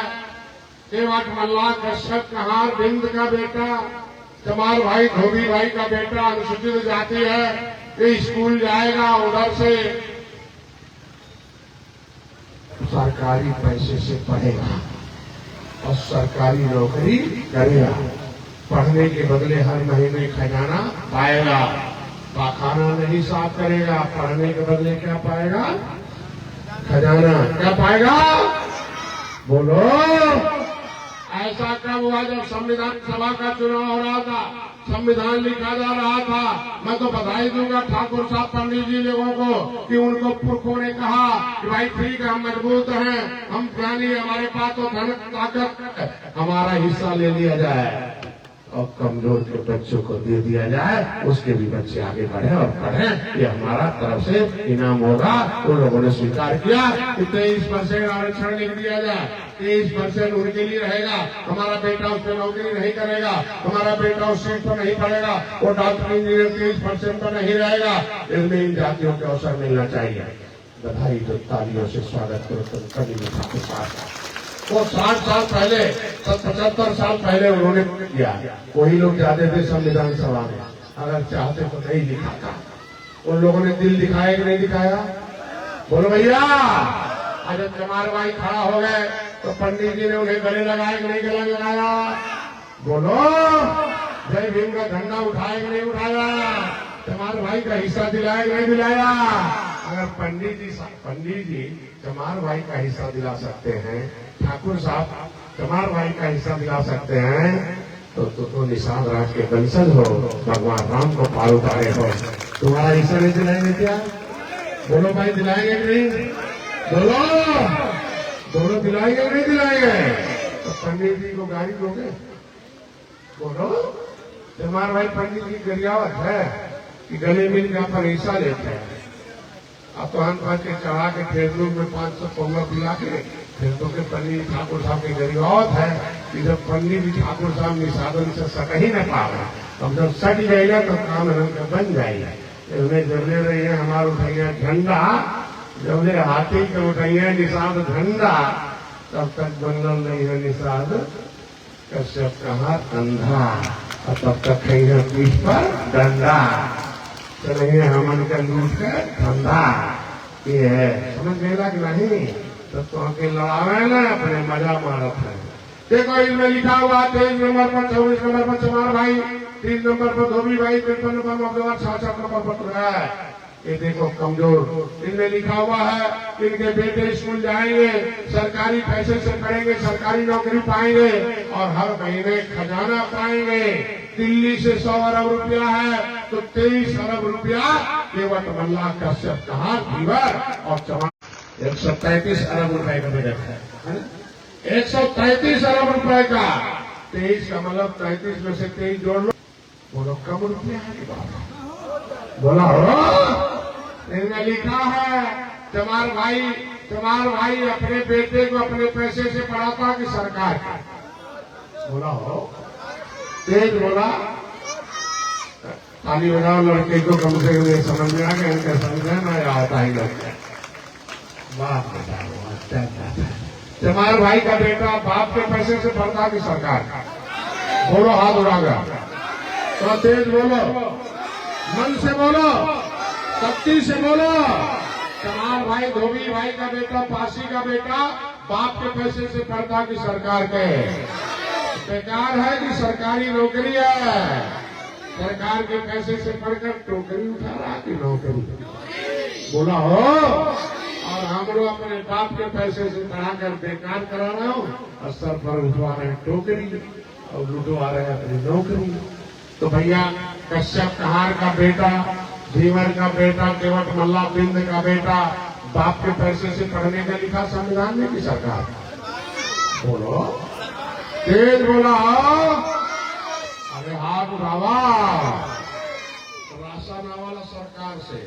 देवट मल्ला कश्यप कहार बिंद का बेटा, चमार भाई धोबी भाई का बेटा अनुसूचित जाति है, ये स्कूल जाएगा, उधर से सरकारी पैसे से पढ़ेगा और सरकारी नौकरी करेगा। पढ़ने के बदले हर महीने खजाना पाएगा। पाखाना नहीं साफ करेगा, पढ़ने के बदले क्या पाएगा? खजाना। क्या पाएगा? बोलो। ऐसा कब हुआ जब संविधान सभा का चुनाव हो रहा था, संविधान लिखा जा रहा था? मैं तो बधाई दूंगा ठाकुर साहब पंडित जी लोगों को कि उनको पुरखों ने कहा कि भाई ठीक है, हम मजबूत हैं, हम ज्ञानी, हमारे पास तो धन ताकत, हमारा हिस्सा ले लिया जाए और कमजोर के बच्चों को दे दिया जाए, उसके भी बच्चे आगे बढ़े और पढ़ें, ये हमारा तरफ से इनाम होगा। उन लोगों ने स्वीकार किया कि 23% आरक्षण लिख दिया जाए, 23% उनके लिए रहेगा। हमारा बेटा उस पर नौकरी नहीं करेगा, हमारा बेटा उस सीट पर नहीं पड़ेगा, वो डॉक्टर इंजीनियर 23% पर नहीं रहेगा। इसमें इन जातियों को अवसर मिलना चाहिए। बधाई जो तालियों से स्वागत करो तुम कभी के साथ। वो 60 साल पहले, 75 साल पहले उन्होंने किया। वही लोग जाते थे संविधान सभा में, अगर चाहते तो नहीं लिखा था। उन लोगों ने दिल दिखाया कि नहीं दिखाया? बोलो भैया। आज जब चमार भाई खड़ा हो गए तो पंडित जी ने उन्हें गले लगाया कि नहीं गले लगाया? बोलो। जय भीम का झंडा उठाया कि नहीं उठाया? चमार भाई का हिस्सा दिलाया कि नहीं दिलाया? अगर पंडित जी चमार भाई का हिस्सा दिला सकते हैं, ठाकुर साहब चमार भाई का हिस्सा दिला सकते हैं, तो निषाद राज के वंशज हो, भगवान राम को पार उतारे हो, तुम्हारा हिस्सा नहीं दिलाएंगे क्या? बोलो भाई, दिलाएंगे कि नहीं? बोलो। दोनों दिलाएंगे कि नहीं दिलाएंगे? तो पंडित जी को गाड़ी दोगे? बोलो। चमार भाई पंडित की गरियावत है कि गले मिल के पर हिस्सा लेते हैं। अब तो हम के चढ़ा के फेसबुक में 500 पौवा पिला के फिर तो के पंडित ठाकुर साहब की गरियावत है कि जब पंडित जी ठाकुर साहब निषादन से सट ही न पावे, अब जब सट जाएगा तो काम रंग बन जाएगा। इसमें जबले रही है हमारा उठाइया झंडा, जबले हाथी के उठाइया निषाद झंडा, तब तक बनल नहीं है निषाद कश्यप कहा अंधा, और तब तक कहीं पीठ पर डंडा। चलेंगे हमन का लूट के धंधा, ये है। समझ गएगा कि नहीं? तो आके लड़ावे ना, अपने मजा मारत है। देखो इसमें लिखा हुआ 23 नंबर पर, 24 नंबर पर चमार भाई, 30 नंबर पर धोबी भाई, 53 नंबर पर मौजूद 66 नंबर पर है। ये देखो कमजोर। इनमें लिखा हुआ है इनके बेटे स्कूल जाएंगे, सरकारी पैसे से पढ़ेंगे, सरकारी नौकरी पाएंगे और हर महीने खजाना पाएंगे। दिल्ली से 100 अरब रुपया है तो 23 अरब रुपया केवट मल्ला कश्यप कहा धीवर और चमार 133 अरब रुपए का बजट है, 133 अरब रुपए का। 23 का मतलब 33 में से 23 जोड़ लो, बोलो कम रुपया है कि बाबा? बोला हो। इनमें लिखा है चमार भाई अपने बेटे को अपने पैसे से पढ़ाता कि सरकार? बोला हो। तेज बोला। ताली बजाओ लड़के को, कम से कम समझ में आ गया, इनका समझ में आया होता ही लोग। बाप बेटा चमार भाई का बेटा बाप के पैसे से पढ़ता कि सरकार? बोलो, हाथ उड़ागा तो तेज बोलो, मन से बोलो, शक्ति से बोलो। चमार भाई धोबी भाई का बेटा, पासी का बेटा बाप के पैसे से पढ़ता कि सरकार के? बेकार है कि सरकारी नौकरी है। सरकार के पैसे से पढ़कर टोकरी उठा रहा कि नौकरी? बोला हो। और हम लोग अपने बाप के पैसे से पढ़ाकर बेकार करा रहे हो और सर पर उठवा रहे हैं टोकरी और लुटवा रहे हैं अपनी नौकरी। तो भैया कश्यप कहार का बेटा, धीवर का बेटा, केवट मल्ला बिंद का बेटा बाप के पैसे से पढ़ने का लिखा संविधान में कि सरकार? बोलो, तेज बोला। अरे हाथ उठावा। राशन वाला सरकार से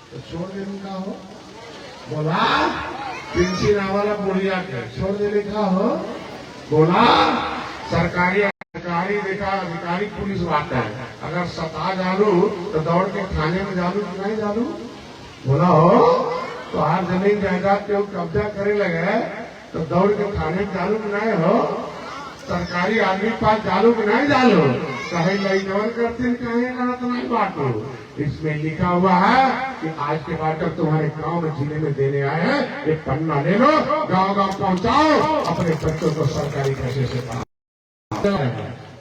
तो छोड़ देने का हो। बोला, पेंशन वाला बुढ़िया के छोड़ देने का हो। बोला, सरकारी देखा अधिकारी पुलिस बात है, अगर सता जालू तो दौड़ के थाने में जालू कि नहीं जालू? बोला हो। तो हर जमीन जायदाद के कब्जा करे लगे तो दौड़ के थाने में जालू कि नहीं हो? सरकारी आदमी पास जालू कि नहीं जालू? कहे लाइनवर करते कहे रात नहीं बांटो। इसमें लिखा हुआ है कि आज के बाद तक तुम्हारे गांव में जिले में देने आए हैं, एक पन्ना ले लो, गांव गांव पहुंचाओ, अपने बच्चों को सरकारी पैसे से पढ़ाओ।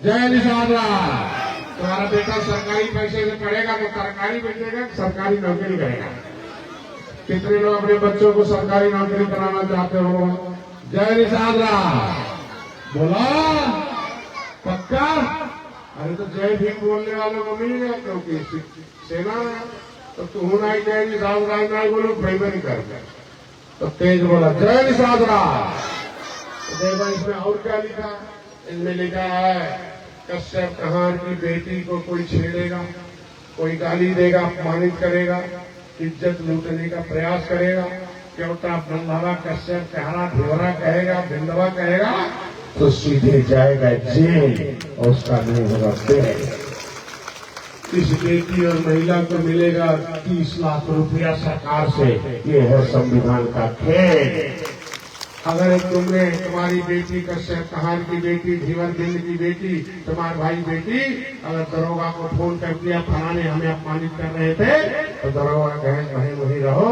जय निषाद राम। तुम्हारा बेटा सरकारी पैसे से पढ़ेगा तो सरकारी भेजेगा, सरकारी नौकरी करेगा। कितने लोग अपने बच्चों को सरकारी नौकरी कराना चाहते हो? जय निषाद राम। बोला पक्का? अरे तो जय भीम बोलने वालों को मिल गया, क्योंकि सेना है तो तू ना जय निषाद राम ना बोलो, भाई नहीं कर। तो तेज बोला जय निषाद राम। तो देखो इसमें और क्या लिखा? इनमें लिखा है कश्यप कहार की बेटी को कोई छेड़ेगा, कोई गाली देगा, अपमानित करेगा, इज्जत लूटने का प्रयास करेगा, केवटा बंधवा कश्यप कहारा ढेवरा कहेगा, बिंदवा कहेगा, तो सीधे जाएगा जेल और उसका नहीं होगा बेल। इस बेटी और महिला को मिलेगा 30 लाख रुपया सरकार से। ये है संविधान का खेल। अगर तुमने तुम्हारी बेटी कश्यप कहार की बेटी, धीवर बिंद की बेटी, तुम्हारे भाई बेटी अगर दरोगा को फोन कर दिया फलाने हमें अपमानित कर रहे थे, तो दरोगा कहे वहीं वहीं रहो,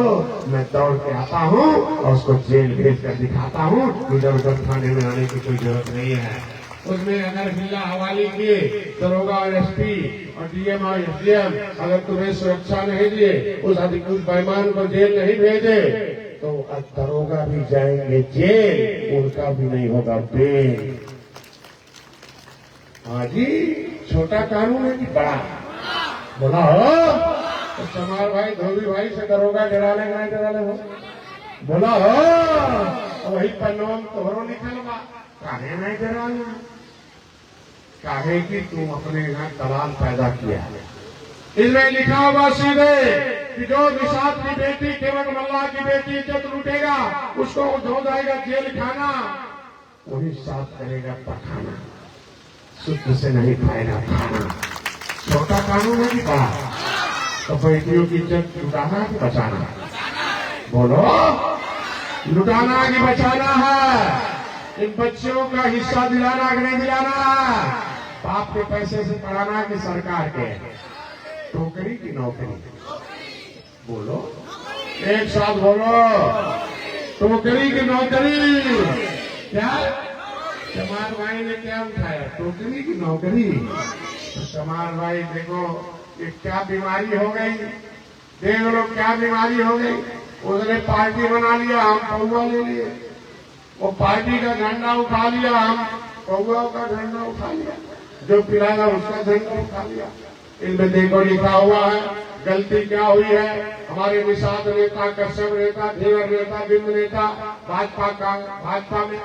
मैं दौड़ के आता हूँ और उसको जेल भेज कर दिखाता हूँ, इधर उधर थाने में आने की कोई जरूरत नहीं है। उसमें अगर जिला हवाले किए दरोगा और एसपी और डीएम और एसडीएम अगर तुम्हें सुरक्षा नहीं दिए, उस अधिकृत बेईमान को जेल नहीं भेजे, तो दरोगा भी जाएंगे जेल, उनका भी नहीं होगा बेल। हाँ जी, छोटा कानून है कि बड़ा? बोला हो तो चमार भाई धोबी भाई से दरोगा डरा ले नहीं डरा ले हो? बोला हो वही पन्नों तोहरो निकल बा, काहे नहीं डरा ले? काहे कि तुम अपने यहाँ दलाल पैदा किया है। इसमें लिखा हुआ सीधे कि जो निषाद की बेटी केवल मल्ला की बेटी इज्जत लूटेगा उसको धो जाएगा जेल खाना, वही साफ करेगा पखाना, शुद्ध से नहीं खाएगा खाना। छोटा कानून है कि बड़ा? तो बेटियों की इज्जत लुटाना है कि बचाना? बोलो, लुटाना कि बचाना है? इन बच्चियों का हिस्सा दिलाना कि नहीं दिलाना? बाप के पैसे से पढ़ाना कि सरकार के? टोकरी की नौकरी? बोलो, एक साथ बोलो, टोकरी की नौकरी? क्या चमार भाई ने क्या उठाया? टोकरी की नौकरी। तो चमार भाई देखो ये क्या बीमारी हो गई, देख लो क्या बीमारी हो गई। उसने पार्टी बना लिया, हम पौवा ले लिए, वो पार्टी का झंडा उठा लिया, हम पौवा का झंडा उठा लिया, जो पिलाएगा उसका झंडा उठा लिया। इनमें देखो लिखा हुआ है गलती क्या हुई है। हमारे निषाद नेता, कश्यप नेता, धीवर नेता, बिंद नेता भाजपा में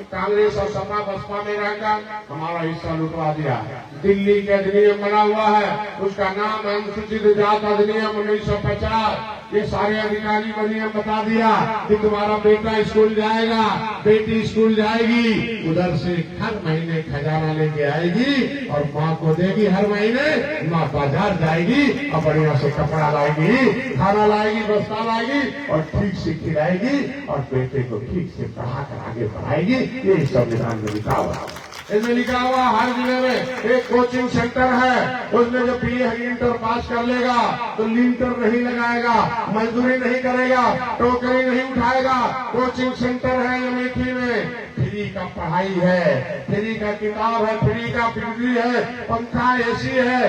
कांग्रेस और सपा बसपा में रहकर हमारा हिस्सा लुटवा दिया। दिल्ली के अधिनियम बना हुआ है, उसका नाम है अनुसूचित जात अधिनियम 1950। ये सारे अधिकारी को नियम बता दिया कि तुम्हारा बेटा स्कूल जाएगा, बेटी स्कूल जाएगी, उधर से हर महीने खजाना लेके आएगी और माँ को देगी। हर महीने माँ बाजार जाएगी और बढ़िया से कपड़ा लाएगी, खाना लाएगी, बस्ता लाएगी और ठीक से खिलाएगी और बेटे को ठीक से पढ़ाकर आगे बढ़ाएगी। ये संविधान में लिखा हुआ है। इसमें लिखा हुआ हर जिले में एक कोचिंग सेंटर है, उसमें जो बीए इंटर पास कर लेगा तो लिंटर नहीं लगाएगा, मजदूरी नहीं करेगा, टोकरी नहीं उठाएगा। कोचिंग सेंटर है अमेठी में, फ्री का पढ़ाई है, फ्री का किताब है, फ्री का बिजली है, पंखा एसी है,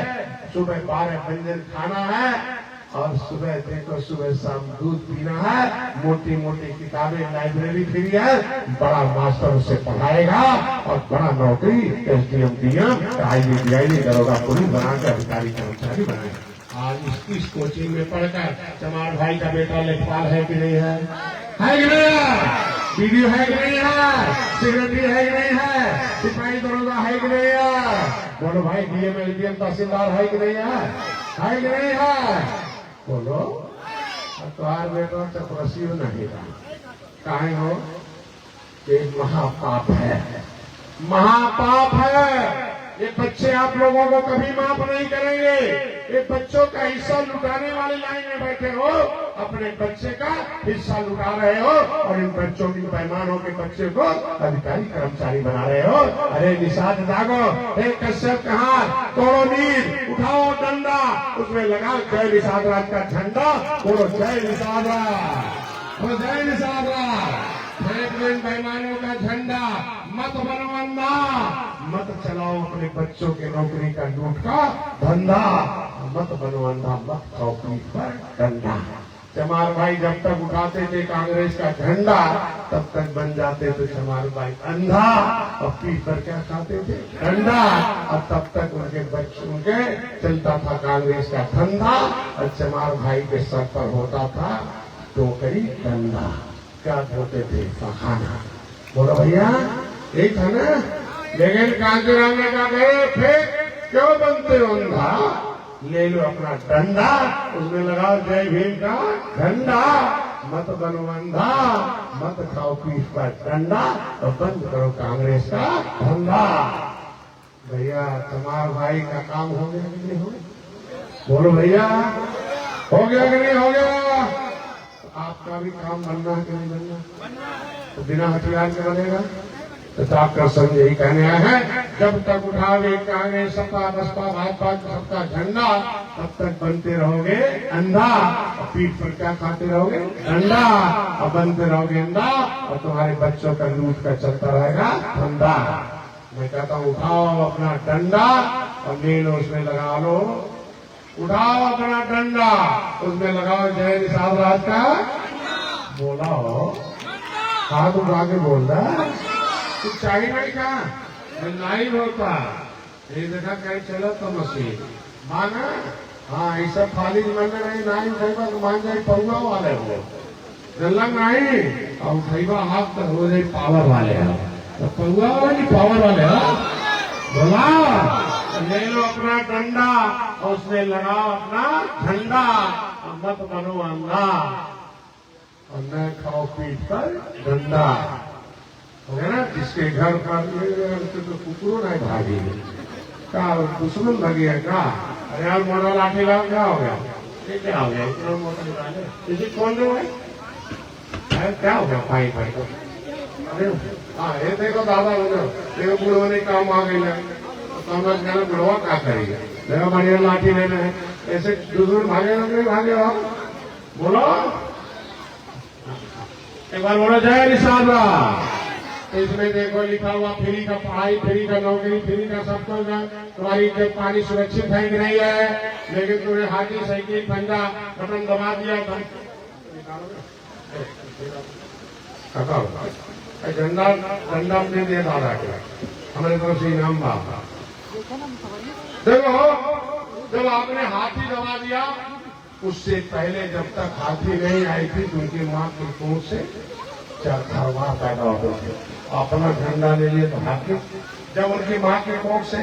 सुबह 12 व्यंजन खाना है और सुबह देखो सुबह शाम दूध पीना है, मोटी मोटी किताबें, लाइब्रेरी फ्री है, बड़ा मास्टर उसे पढ़ाएगा और बड़ा नौकरी एसडीएम डीएम आईजी दरोगा पुलिस बनाकर अधिकारी कर्मचारी बनाएगा। आज इस कोचिंग में पढ़कर चमार भाई का बेटा लेखपाल है कि नहीं है? है कि नहीं है? वीडियो है कि नहीं है? सेक्रेटरी है कि नहीं है? सिपाही दरोगा है कि नहीं है? बोलो भाई, डीएम एसडीएम तहसीलदार है कि नहीं है? है कि नहीं है? बोलो। तुम्हार बेटा चपरसी नहीं काहे हो? एक महापाप है, महापाप है। ये बच्चे आप लोगों को कभी माफ नहीं करेंगे। ये बच्चों का हिस्सा लुटाने वाले लाइन में बैठे हो, अपने बच्चे का हिस्सा लुटा रहे हो और इन बच्चों की बेईमानों के बच्चे को अधिकारी कर्मचारी बना रहे हो। अरे निषाद जागो, हे कश्यप कहाँ, तोड़ो नींद, उठाओ डंडा, उसमें लगा जय निषाद राज का झंडा, बोलो जय निषाद राज, बोलो जय निषाद राज। बेईमानों का झंडा मत बनो अंधा, मत चलाओ अपने बच्चों के नौकरी का लूट का धंधा, मत बनो अंधा, मत खाओ पीठ पर डंडा। चमार भाई जब तक उठाते थे कांग्रेस का झंडा तब तक बन जाते थे चमार भाई अंधा, और पीठ पर क्या खाते थे, डंडा। और तब तक उनके बच्चों के चलता था कांग्रेस का धंधा, और चमार भाई के सर पर होता था टोकरी डंडा। क्या होते थे, खाना। बोलो भैया यही था ना। लेकिन कांचीराम ने कहा फिर क्यों बनते हो अंधा, ले लो अपना डंडा, उसमें लगाओ जय भीम का झंडा, मत बनो अंधा, मत खाओ पीठ पर डंडा, और बंद करो कांग्रेस का धंधा। भैया चमार भाई का काम हो गया कि नहीं हो गया, बोलो भैया हो गया कि नहीं हो गया। आपका भी काम बनना है कि नहीं बनना, तो बिना हथियार के बनेगा। तो डॉक्टर संजय यही कहने आए हैं, जब तक उठावे कांग्रेस सपा बसपा भाजपा सबका झंडा तब तक बनते रहोगे अंधा, और पीठ पर क्या खाते रहोगे, डंडा, और बनते रहोगे अंधा, और तुम्हारे बच्चों का लूट का चलता रहेगा धंधा। मैं कहता हूँ उठाओ अपना डंडा और ले लो, उसमें लगा लो, उठाओ अपना डंडा, उसमें लगाओ जय निषाद राज का, बोला हो हाथ उठा के बोल रहा, कुछ चाहिए नहीं का नहीं होता। ये देखा कहीं चलो तो मशीन माना, हाँ ये सब खाली मन में नहीं, नहीं उठेगा तो मान जाए पौवा वाले हो, जल्ला नहीं और उठेगा हाथ तो हो जाए पावर वाले हो, तो पौवा वाली पावर वाले हो। बोला ले लो अपना डंडा और उसमें लगाओ अपना झंडा, मत बनो अंधा और न खाओ पीठ पर डंडा। हो गया ना, जिसके घर पर तो कुकुरों नहीं भागी का दुश्मन भागी है का। अरे यार मोटा लाठी लाओ, क्या हो गया, ये क्या हो गया, इतना मोटा निकाले इसी कौन दो है, क्या हो गया भाई भाई को। अरे हाँ ये देखो दादा हो जाओ, देखो बुढ़ो ने काम आ गई है, समझ गया बुढ़वा क्या करेगा, देखो बढ़िया लाठी लेना है, ऐसे दुश्मन भागे नहीं भागे हो। बोलो एक बार बोलो जय निषाद राज। इसमें देखो लिखा हुआ फ्री का पढ़ाई, फ्री का नौकरी, फ्री का सब कुछ, तुम्हारी जब पानी सुरक्षित है कि नहीं है, लेकिन तुमने हाथी साइकिल पंजा बटन दबा दिया झंडा झंडा अपने दे दादा के हमारे तरफ से इनाम बाबा। देखो जब आपने हाथी दबा दिया, उससे पहले जब तक हाथी नहीं आई थी तो उनकी माँ के कोख से चार खरवा पैदा होते थे, अपना झंडा ले लिए तो हाथी, जब उनकी माँ के कोख से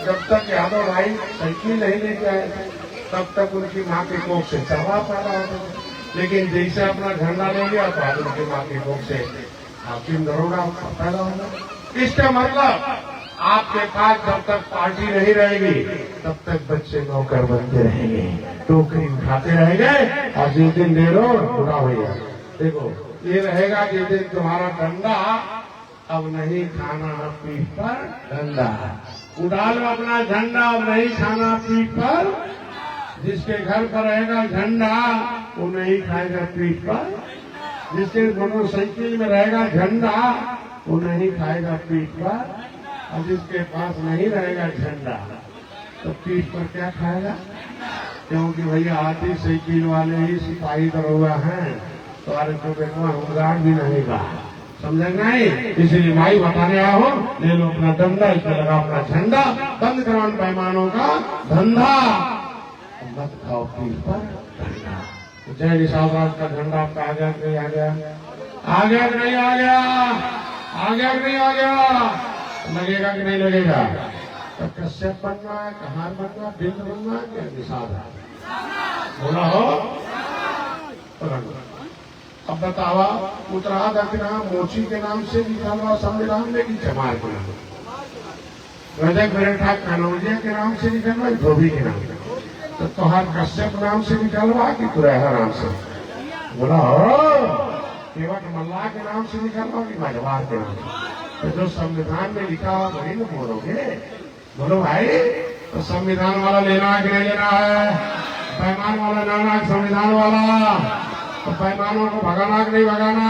जब तक यादव भाई साइकिल नहीं लेके आए थे तब तक उनकी माँ के कोख से चरवा पैदा होते थे, लेकिन जैसे अपना झंडा ले लिया तो आज उनकी माँ के कोख से हाकिम दरोगा पैदा होगा। इसका मतलब आपके पास जब तक पार्टी नहीं रहेगी तब तक बच्चे नौकर बनते रहेंगे, टोकरी उठाते रहेंगे, और जिस दिन ले लो बुरा भैया देखो ये रहेगा, जिस दिन तुम्हारा डंडा अब नहीं खाना पीठ पर डंडा, उड़ा लो अपना झंडा, अब नहीं खाना पीठ पर। जिसके घर पर रहेगा झंडा वो नहीं खाएगा पीठ पर, जिसके मोटरसाइकिल में रहेगा झंडा वो नहीं खाएगा पीठ पर, और जिसके पास नहीं रहेगा झंडा तो पीठ पर क्या खाएगा, क्योंकि भैया हाथी साइकिल वाले ही सिपाही दरोगा हैं, तुम्हारे तो बेटवा होमगार्ड भी नहीं का, समझे नहीं। इसलिए भाई बताने आया हो, ले लो अपना डंडा, इसमें लगा अपना झंडा, बंद करो पैमानों का धंधा, मत खाओ पीठ पर डंडा। जय निषाद राज का झंडा आपका आ गया नहीं आ गया, आ गया कि नहीं आ गया, आ गया कि नहीं आ गया, लगेगा कि नहीं लगेगा। तो कश्यप बनना है, कहार बनना है, बिंद बनना है, क्या निषाद है, बोला हो अब बतावा उत्तराखंड के नाम मोची के नाम से लिखा हुआ संविधान में कि चमार के नाम, रजक मेरठा कनौजिया के नाम से लिखा हुआ धोबी के नाम से, तो तुहार कश्यप नाम से लिखा हुआ कि तुरैया नाम से? बोला केवट मल्लाह के नाम से लिखा हुआ कि मझवार के नाम से? तो जो संविधान में लिखा हुआ वही ना बोलोगे। बोलो भाई, तो संविधान वाला लेना है कि नहीं लेना है? पैमान वाला लाना है संविधान वाला? तो पैमानों को भगाना कि नहीं भगाना?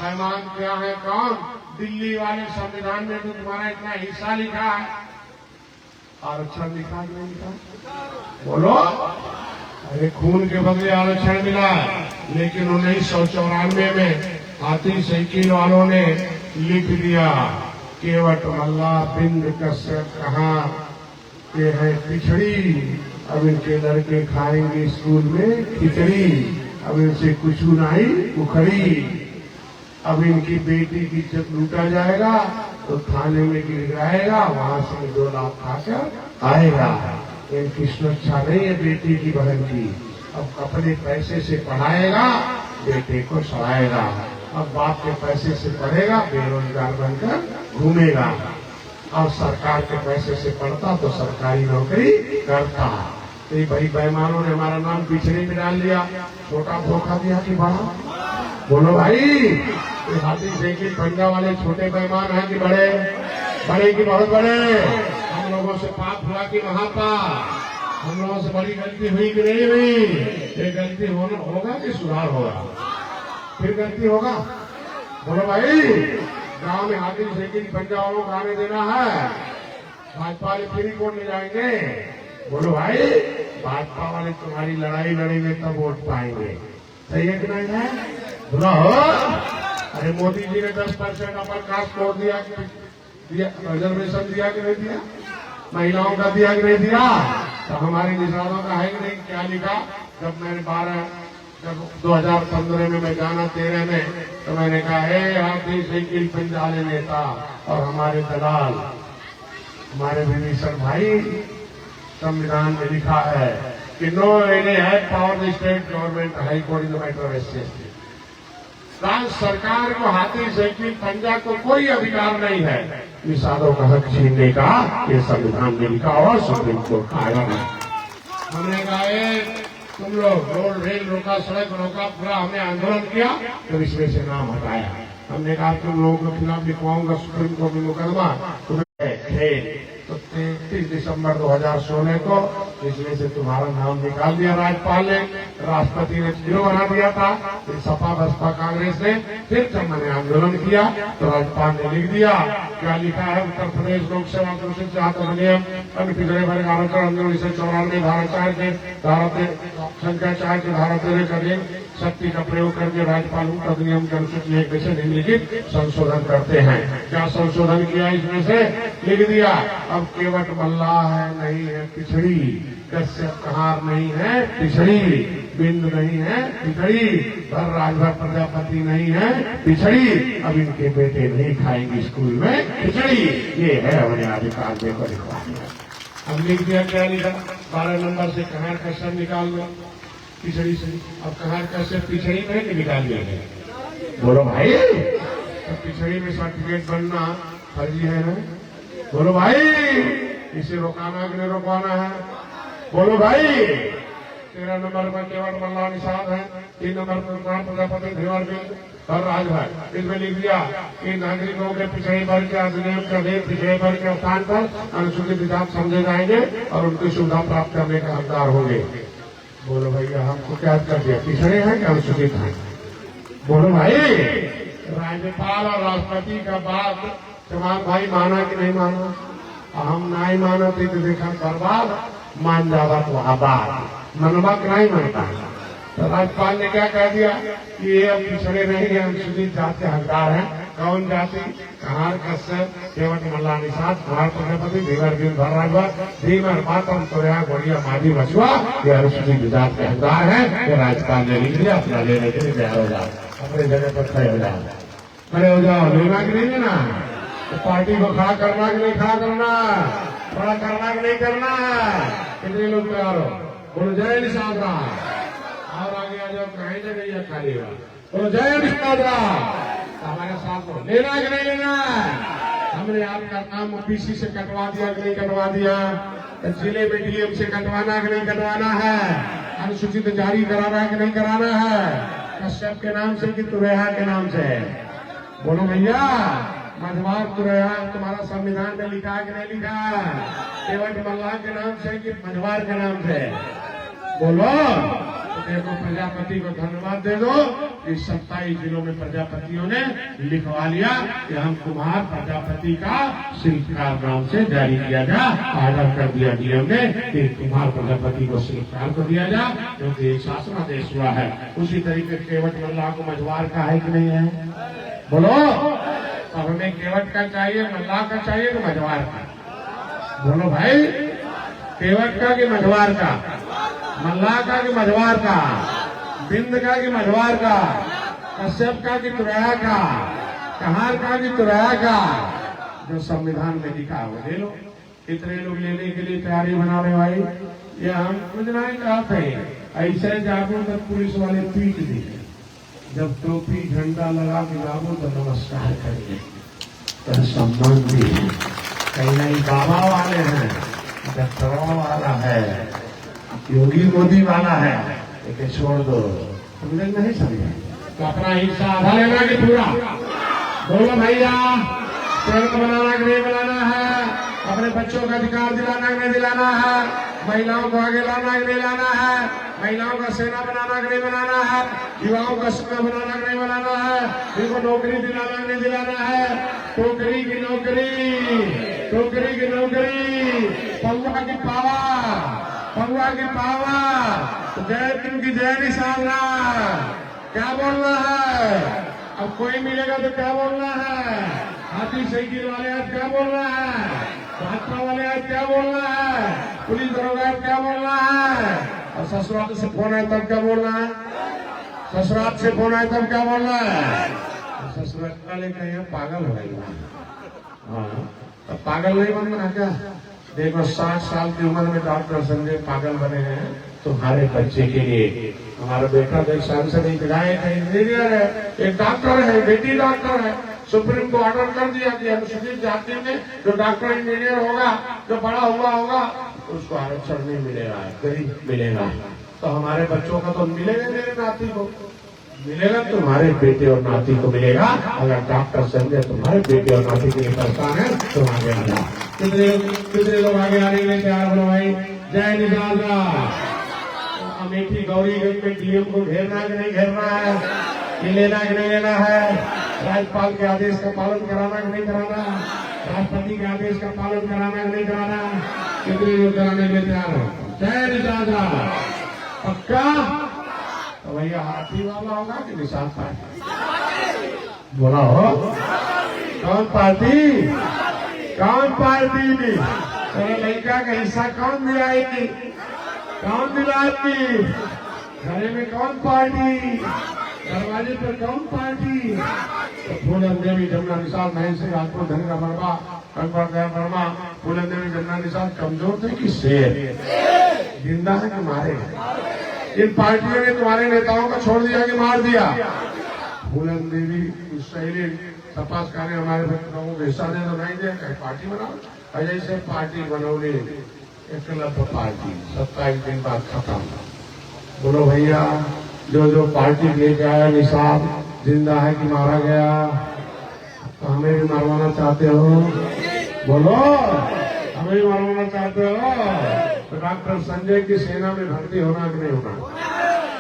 पैमान क्या है? कौन? दिल्ली वाले संविधान में तो तुम्हारा इतना हिस्सा लिखा है, आरक्षण लिखा कि नहीं लिखा? बोलो। अरे खून के बदले आरक्षण मिला, लेकिन 1994 में हाथी साइकिल वालों ने लिख दिया केवट मल्लाह बिंद कश्यप कहाँ के है पिछड़ी, अब इनके लड़के खाएंगे स्कूल में खिचड़ी, अब इनसे कुछ नहीं उखड़ी, अब इनकी बेटी की इज्जत लूटा जाएगा तो थाने में गिर जाएगा, वहां से 2 लाख खाकर आएगा। इनकी सुरक्षा नहीं है बेटी की बहन की, अब अपने पैसे से पढ़ाएगा, बेटे को सड़ाएगा, अब बाप के पैसे से पढ़ेगा, बेरोजगार बनकर घूमेगा, और सरकार के पैसे से पढ़ता तो सरकारी नौकरी करता। तो भाई बेईमानों ने हमारा नाम पिछड़े में डाल दिया, छोटा धोखा दिया कि बड़ा? बोलो भाई, ये हाथी साइकिल पंजा वाले छोटे बेईमान हैं कि बड़े? बड़े कि बहुत बड़े? हम लोगों से पाप हुआ कि महापाप? हम लोगों से बड़ी गलती हुई कि नहीं हुई? ये गलती होगा कि सुधार होगा? फिर गलती होगा? बोलो भाई, गांव में हाथी साइकिल पंजा वालों को आने देना है, भाजपा वाले फ्री वोट ले जाएंगे। बोलो भाई, भाजपा वाले तुम्हारी लड़ाई लड़ेंगे तब वोट पाएंगे, सही है कि नहीं है? बोला हो। अरे मोदी जी ने 10% अपर कास्ट छोड़ दिया, रिजर्वेशन दिया कि नहीं दिया? महिलाओं का दिया कि नहीं दिया? तो हमारे निशानों का है कि नहीं? क्या लिखा? जब मैंने 2015 में मैं जाना 13 में, तो मैंने कहा हे हाथी साइकिल पंजाले नेता और हमारे दलाल, हमारे विभीषण भाई, संविधान में लिखा है कि no any had power the state government high court in the matter of SC. राज्य सरकार को हाथी साइकिल पंजा को कोई अधिकार नहीं है निषादों का हक छीनने का, ये संविधान में लिखा और सुप्रीम कोर्ट का आया है। हमने कहा तुम लोग रोड रेल रोका, सड़क रोका, पूरा हमने आंदोलन किया, तो इसमें से नाम हटाया। हमने कहा तुम लोगों के खिलाफ लिखवाऊंगा सुप्रीम कोर्ट में मुकदमा, तुम्हें तो 33 दिसंबर 2016 को इसमें से तुम्हारा नाम निकाल दिया राज्यपाल ने, राष्ट्रपति ने 0 बना दिया था। फिर सपा बसपा कांग्रेस ने फिर जब मैंने आंदोलन किया तो राज्यपाल ने लिख दिया, क्या लिखा है? उत्तर प्रदेश लोक सेवा परिषद से अधिनियम पिछड़े वर्ग आरक्षण 1994 धारा 4 के संख्या 4 के धारा 13 का दिन शक्ति का प्रयोग करके राज्यपाल अधिनियम के अनुसूची 1 में से निम्नलिखित संशोधन करते हैं। क्या संशोधन किया? इसमें से लिख दिया अब केवट मल्लाह है नहीं है पिछड़ी, कश्यप कहार नहीं है पिछड़ी, बिंद नहीं है पिछड़ी, भर राजभर प्रजापति नहीं है पिछड़ी, अब इनके बेटे नहीं खाएंगे स्कूल में खिचड़ी। ये है हमारे अधिकार में को लिखवा दिया। अब लिख दिया, क्या लिखा? 12 नंबर से कहार कश्यप निकाल लो पिछड़ी से। अब कहार कश्यप पिछड़ी में निकाल दिया गया। बोलो भाई, तो पिछड़ी में सर्टिफिकेट बनना फर्जी है ना? बोलो भाई, इसे रोकाना कि नहीं रोकवाना है? बोलो भाई। 13 नंबर पर केवट मल्लाह निषाद है, 3 नंबर पर प्रजापति धीवर और राजभर। इसमें लिख दिया कि नागरिकों के पिछड़े वर्ग के अधिनियम के अधीन पिछड़े वर्ग के स्थान पर अनुसूचित जाति समझे जाएंगे और उनकी सुविधा प्राप्त करने के हकदार होंगे। बोलो भैया, हमको क्या कर दिया? पिछड़े हैं कि अनुसूचित हैं? बोलो भाई, राज्यपाल और राष्ट्रपति का बात चमार भाई माना कि नहीं माना? हम नहीं माना थे तो देखा बर्बाद, मान जावा तो आबाद, मनवा नहीं मानता। तो राज्यपाल ने क्या कह दिया कि ये अब पिछड़े नहीं है, अनुसूचित जाति के हकदार हैं। कौन जाति? कहार कश्यप, केवट मल्लाह निषाद, कुमार प्रजापति, धीवर बिंद भर राजभर, धीवर मातम तोरिया गोड़िया माधी मछुआ, ये अनुसूचित जाति के हकदार है। ये राज्यपाल ने लिख दिया, अपना लेने के लिए तैयार हो जाओ, अपने जगह पर खड़े हो जाओ, खड़े हो जाओ। लेना कि नहीं लेना? तो पार्टी को खड़ा करना कि नहीं खड़ा करना? खड़ा करना कि नहीं करना? कितने लोग तैयार हो? बोलो जय निषाद राम। और आगे आ जाओ, कहीं जगह खाली हुआ। तो जय निष्पादरा हमारे साथ हो, लेना कि नहीं लेना? हमने आपका नाम ओबीसी से कटवा दिया कि नहीं कटवा दिया? जिले में डीएम से कटवाना कि नहीं कटवाना है? अनुसूचित जारी कराना है कि नहीं कराना है? कश्यप के नाम से कि तुरैया के नाम से? बोलो भैया, मझवार तुरैया तुम्हारा संविधान में लिखा है कि नहीं लिखा? केवट मल्लाह के नाम से कि मझवार के नाम से? बोलो। देखो, प्रजापति को धन्यवाद दे दो, इस 27 जिलों में प्रजापतियों ने लिखवा लिया कि हम कुमार प्रजापति का शिल्पकार नाम से जारी किया जा, ऑर्डर कर दिया डीएम ने कि कुमार प्रजापति को शिल्पकार को दिया जा, क्योंकि एक शासनादेश हुआ है। उसी तरीके केवट मल्लाह को मझवार का है कि नहीं है? बोलो। अब हमें केवट का चाहिए, मल्लाह का चाहिए कि मझवार का? बोलो भाई, केवट का कि मझवार का? मल्लाह का कि मझवार का? बिंद का कि मझवार का? कश्यप का कि तुरैया का? कहार का कि तुरैया का? जो संविधान में लिखा वो ले लो। कितने लोग लेने के लिए तैयारी बना रहे भाई? ये हम कुछ नहीं चाहते, ऐसे जागो तो पुलिस वाले पीट दिए, जब टोपी झंडा लगा के जागो तो नमस्कार करिए, तो सम्मान भी। कहीं नहीं बाबा वाले हैं, डॉक्टरों वाला है, योगी मोदी वाला है, लेकिन छोड़ दो। तुम लोग नहीं समझे तो अपना हिस्सा आधा लेना कि पूरा? बोलो भैया, सड़क बनाना कि नहीं बनाना है? अपने बच्चों का अधिकार दिलाना कि नहीं दिलाना है? महिलाओं को आगे लाना कि नहीं लाना है? महिलाओं का सेना बनाना कि नहीं बनाना है? युवाओं का सेना बनाना कि नहीं बनाना है? इनको नौकरी दिलाना कि नहीं दिलाना है? टोकरी की नौकरी, टोकरी की नौकरी, पौवा की पावा, पौवा की पावा, जय भीम की जय निशाना। क्या बोलना है? अब कोई मिलेगा तो क्या बोलना है? हाथी साइकिल वाले आज क्या बोलना है? भाजपा वाले आज क्या बोलना है? पुलिस दरोगा क्या बोलना है? और ससुराल से फोन आए तब क्या बोलना है? ससुराल से फोन आए तब क्या बोलना है? ससुराल वाले कहीं पागल हो गई। हाँ, अब पागल नहीं बनना क्या? देखो, 60 साल की उम्र में डॉक्टर संजय पागल बने हैं तुम्हारे बच्चे के लिए। हमारा बेटा तो एक सांसद, एक गायक है, इंजीनियर है, एक डॉक्टर है, बेटी डॉक्टर है। सुप्रीम को ऑर्डर कर दिया कि अनुसूचित जाति में जो डॉक्टर इंजीनियर होगा, जो बड़ा हुआ होगा, उसको आरक्षण नहीं मिलेगा, गरीब मिलेगा। तो हमारे बच्चों का तो मिलेगा, मेरे नाती को मिलेगा, तुम्हारे बेटे और नाती को मिलेगा। अगर डॉक्टर संजय तुम्हारे बेटे और नाती के लिए परेशान है तो आगे आ जाओ। कितने लोग आगे आने के लिए तैयार हो भाई? जय निशादरा। अमेठी गौरीगंज में डीएम को घेरना कि नहीं घेरना है? ये लेना कि नहीं लेना है? राज्यपाल के आदेश का पालन कराना कि नहीं कराना? राष्ट्रपति के आदेश का पालन कराना कि नहीं कराना? कितने लोग कराने के लिए तैयार हो? जय निशादरा। पक्का? तो भैया हाथी वाला होगा कि निशान पार्टी? बोला हो, कौन पार्टी? कौन पार्टी? तेरे लड़का का हिस्सा कौन दिलाएगी? कौन दिलाएगी? घरे में कौन पार्टी? दरवाजे पर कौन पार्टी? तो फूलन देवी जमुना निशाल महेश सिंह राजपूत धन का वर्मा, कंकड़ दया वर्मा, फूलन देवी जमुना निशाल कमजोर थे कि शेर? जिंदा है कि मारे? इन पार्टियों ने तुम्हारे नेताओं को छोड़ दिया कि मार दिया? फूलन देवी सहेली तपास कार्य हमारे लोगों को हिस्सा दे तो नहीं दे, कहीं पार्टी बनाओ। जैसे पार्टी बनौली एकलव्य पार्टी 27 दिन बाद खत्म। बोलो भैया, जो पार्टी लेके आया निशान जिंदा है कि मारा गया? तो हमें भी मरवाना चाहते हो? बोलो, हमें भी मरवाना चाहते हो? तो डॉक्टर संजय की सेना में भर्ती होना कि नहीं होना?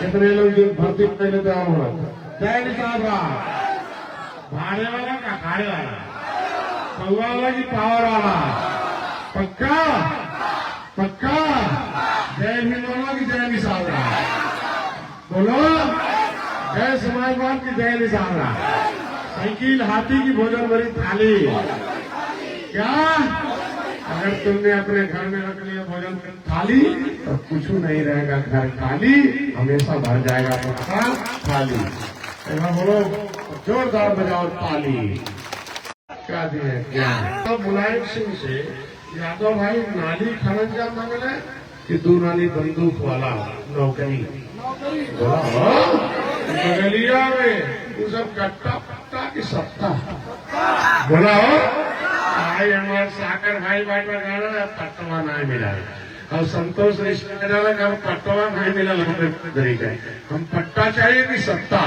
कितने लोग भर्ती करने लिए तैयार होना? जय निशादरा। भाड़े वाला का खाड़े वाला? पौवा वाला की पावर वाला? पक्का? पक्का? जय भीम वाला की जय निशादरा। बोलो, जय समाजवाद की जय निशादरा। साइकिल हाथी की भोजन भरी थाली। क्या? अगर तुमने अपने घर में रख लिया भोजन भरी थाली तो कुछ नहीं रहेगा, घर खाली, हमेशा भर जाएगा तुम्हारा थाली। ऐसा बोलो, जोरदार बजाओ ताली। क्या दिए? क्या? तो मुलायम सिंह से यादव भाई नाली खनन का मांगना कि 2 नाली बंदूक वाला नौकरी? बोला बगलिया में वो सब कट्टा पट्टा की सत्ता बोला हो भाई हमारे साकर भाई भाई में गाना पट्टवा नहीं मिला और संतोष रिश्तेदार का पट्टवा नहीं मिला तरीका हम पट्टा चाहिए कि सत्ता।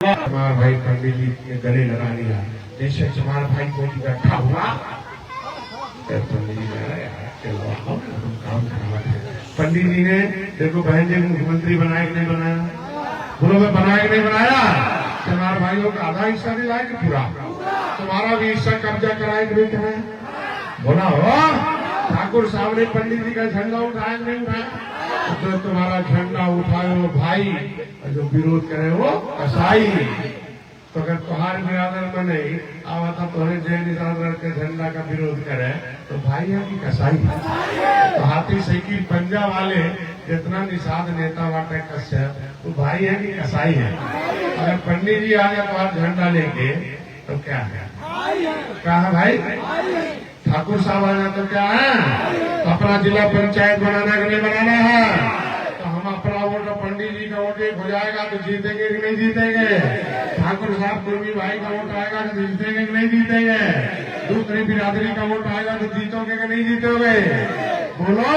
चमार भाई पंडित जी ने गले लगा लिया जैसे चमार भाई को इकट्ठा हुआ पंडित जी पंडित जी ने देखो बहन जी मुख्यमंत्री बनाया कि नहीं बनाया, बोलो मैं बनाया कि नहीं बनाया। चमार भाइयों का आधा हिस्सा दिलाया कि पूरा, तुम्हारा भी हिस्सा कब्जा कराए कि नहीं कराया, बोला हो। ठाकुर साहब ने पंडित जी का झंडा उठाया कि नहीं उठाया, जो तुम्हारा झंडा उठाए वो भाई, जो विरोध करे वो कसाई। तो अगर तुम्हारे बिरादर में नहीं आवा था तो जय निशान के झंडा का विरोध करे तो भाई है कि कसाई। तो हाथी साइकिल पंजा वाले जितना निषाद नेता बाटे कश्यप तो भाई है कि कसाई है। अगर पंडित जी आ गए तो झंडा लेके तो क्या है, कहा भाई ठाकुर साहब आ जाए तो क्या है, तो अपना जिला पंचायत बनाना कि नहीं बनाना है। तो हम अपना वोट पंडित जी का वोट एक हो जाएगा तो जीतेंगे कि नहीं जीतेंगे, ठाकुर साहब कुर्मी भाई का वोट आएगा तो जीतेंगे कि नहीं जीतेंगे, दूसरी बिरादरी का वोट आएगा तो जीतोगे कि नहीं जीतोगे, बोलो।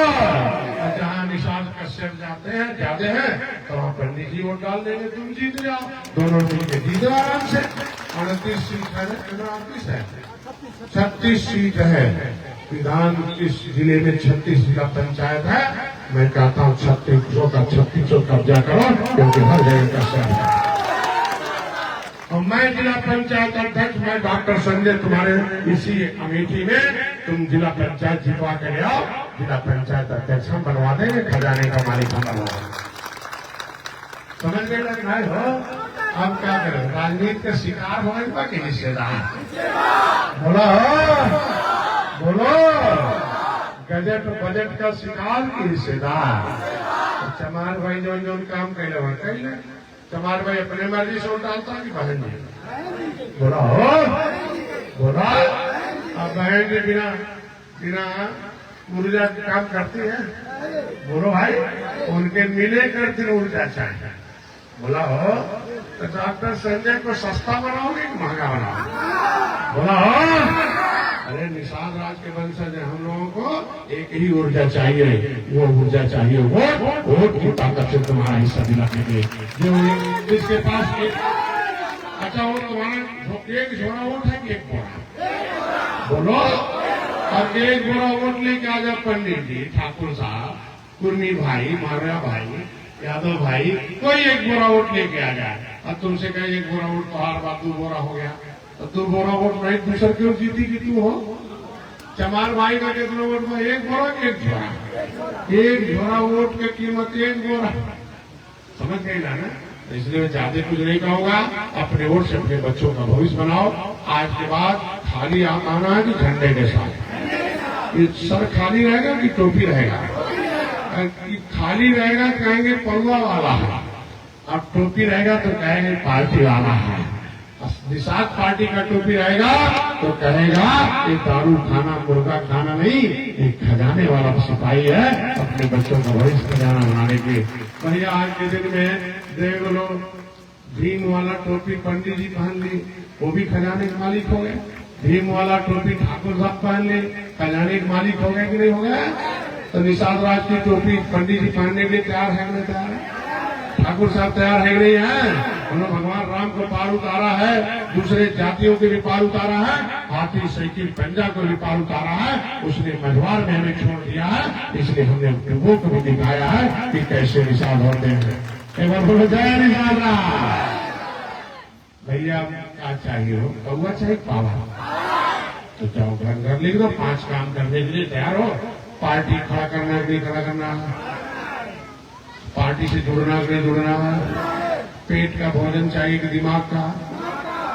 जहाँ निषाद कश्यप जाते हैं ज्यादा है तो वहाँ पंडित जी वोट डाल देंगे, तुम जीत जाओ, दोनों मिलकर जीतो आराम से। 38 सीट है, 38 है, 36 सीट है विधान, इस जिले में 36 जिला पंचायत है। मैं कहता हूँ 36 का 36 कब्जा करो क्योंकि हर जगह कश्यप है। और मैं जिला पंचायत अध्यक्ष, मैं डॉक्टर संजय तुम्हारे इसी अमेठी में तुम जिला पंचायत जितवा के ले आओ, जिला पंचायत अध्यक्ष हम बनवा देंगे, खजाने का मालिक हम बनवा देंगे। समझ गए लग भाई हो। अब क्या करें, राजनीति का शिकार होने का कि हिस्सेदार, बोला हो बोलो, बजट का शिकार की हिस्सेदार। चमार भाई जो जो काम कैले वहाँ कैले, चमार भाई अपने मर्जी से वोट डालता कि बहन जी, बोला हो बोला। अब बहन जी बिना बिना ऊर्जा के काम करती है, बोलो भाई, उनके मिले करती ऊर्जा चाहिए, बोला हो। तो डॉक्टर संजय को सस्ता बनाओगे कि महंगा बनाओगे, बोला हो। अरे निषाद राज के वंशज है, हम लोगों को एक ही ऊर्जा चाहिए, वो ऊर्जा चाहिए वोट की ताकत से तुम्हारा हिस्सा दिलाने के, जो जिसके पास एक, अच्छा वो तुम्हारा एक झोड़ा वोट है कि एक बोरा, बोलो। और एक बोरा वोट लेके आ जाओ पंडित जी, ठाकुर साहब, कुर्मी भाई, मारिया भाई, यादव भाई, कोई एक बोरा वोट लेके आ जाए और तुमसे कहे एक बोरा वोट तो हर बात 2 बोरा हो गया, तो 2 बोरा वोट नहीं दूसर क्यों जीती कि तू हो। चमार भाई का कितना वोट में, एक बोरा कि एक झोरा, एक झोरा वोट की कीमत 1 बोरा, समझ गई ना। तो इसलिए मैं ज्यादा कुछ नहीं कहूंगा, अपने वोट से अपने बच्चों का भविष्य बनाओ। आज के बाद खाली आना है कि झंडे के साथ, ये सर खाली रहेगा कि टोपी रहेगा, खाली रहेगा कहेंगे पल्ला वाला है, अब टोपी रहेगा तो कहेंगे पार्टी वाला है। निषाद पार्टी का टोपी रहेगा तो कहेगा ये दारू खाना मुर्गा खाना नहीं, ये खजाने वाला सिपाही है, अपने बच्चों का भविष्य खजाना बनाने के। भैया आज के दिन में देख लो, भीम वाला टोपी पंडित जी पहन ली, वो भी खजाने के मालिक हो गए। भीम वाला टोपी ठाकुर साहब पहन ली, खजाने के मालिक हो गए कि नहीं हो गए। तो निषाद राज की टोपी पंडित जी पहनने के लिए तैयार है कि नहीं तैयार है, ठाकुर साहब तैयार है कि नहीं है। उन्होंने भगवान राम को पार उतारा है, दूसरे जातियों के भी पार उतारा है, हाथी साइकिल पंजा को भी पार उतारा है, उसने मझवार में हमें छोड़ दिया है, इसलिए हमने वो को भी दिखाया है कि कैसे निषाद होते हैं। एक बार बोलो जय निषाद राम। भैया क्या चाहिए हो, कौआ चाहिए पावा, तो जाओ घर घर लिख दो, 5 काम करने के लिए तैयार हो। पार्टी खड़ा करना है कि खड़ा करना है, पार्टी से जुड़ना कि नहीं जुड़ना है, पेट का भोजन चाहिए कि दिमाग का,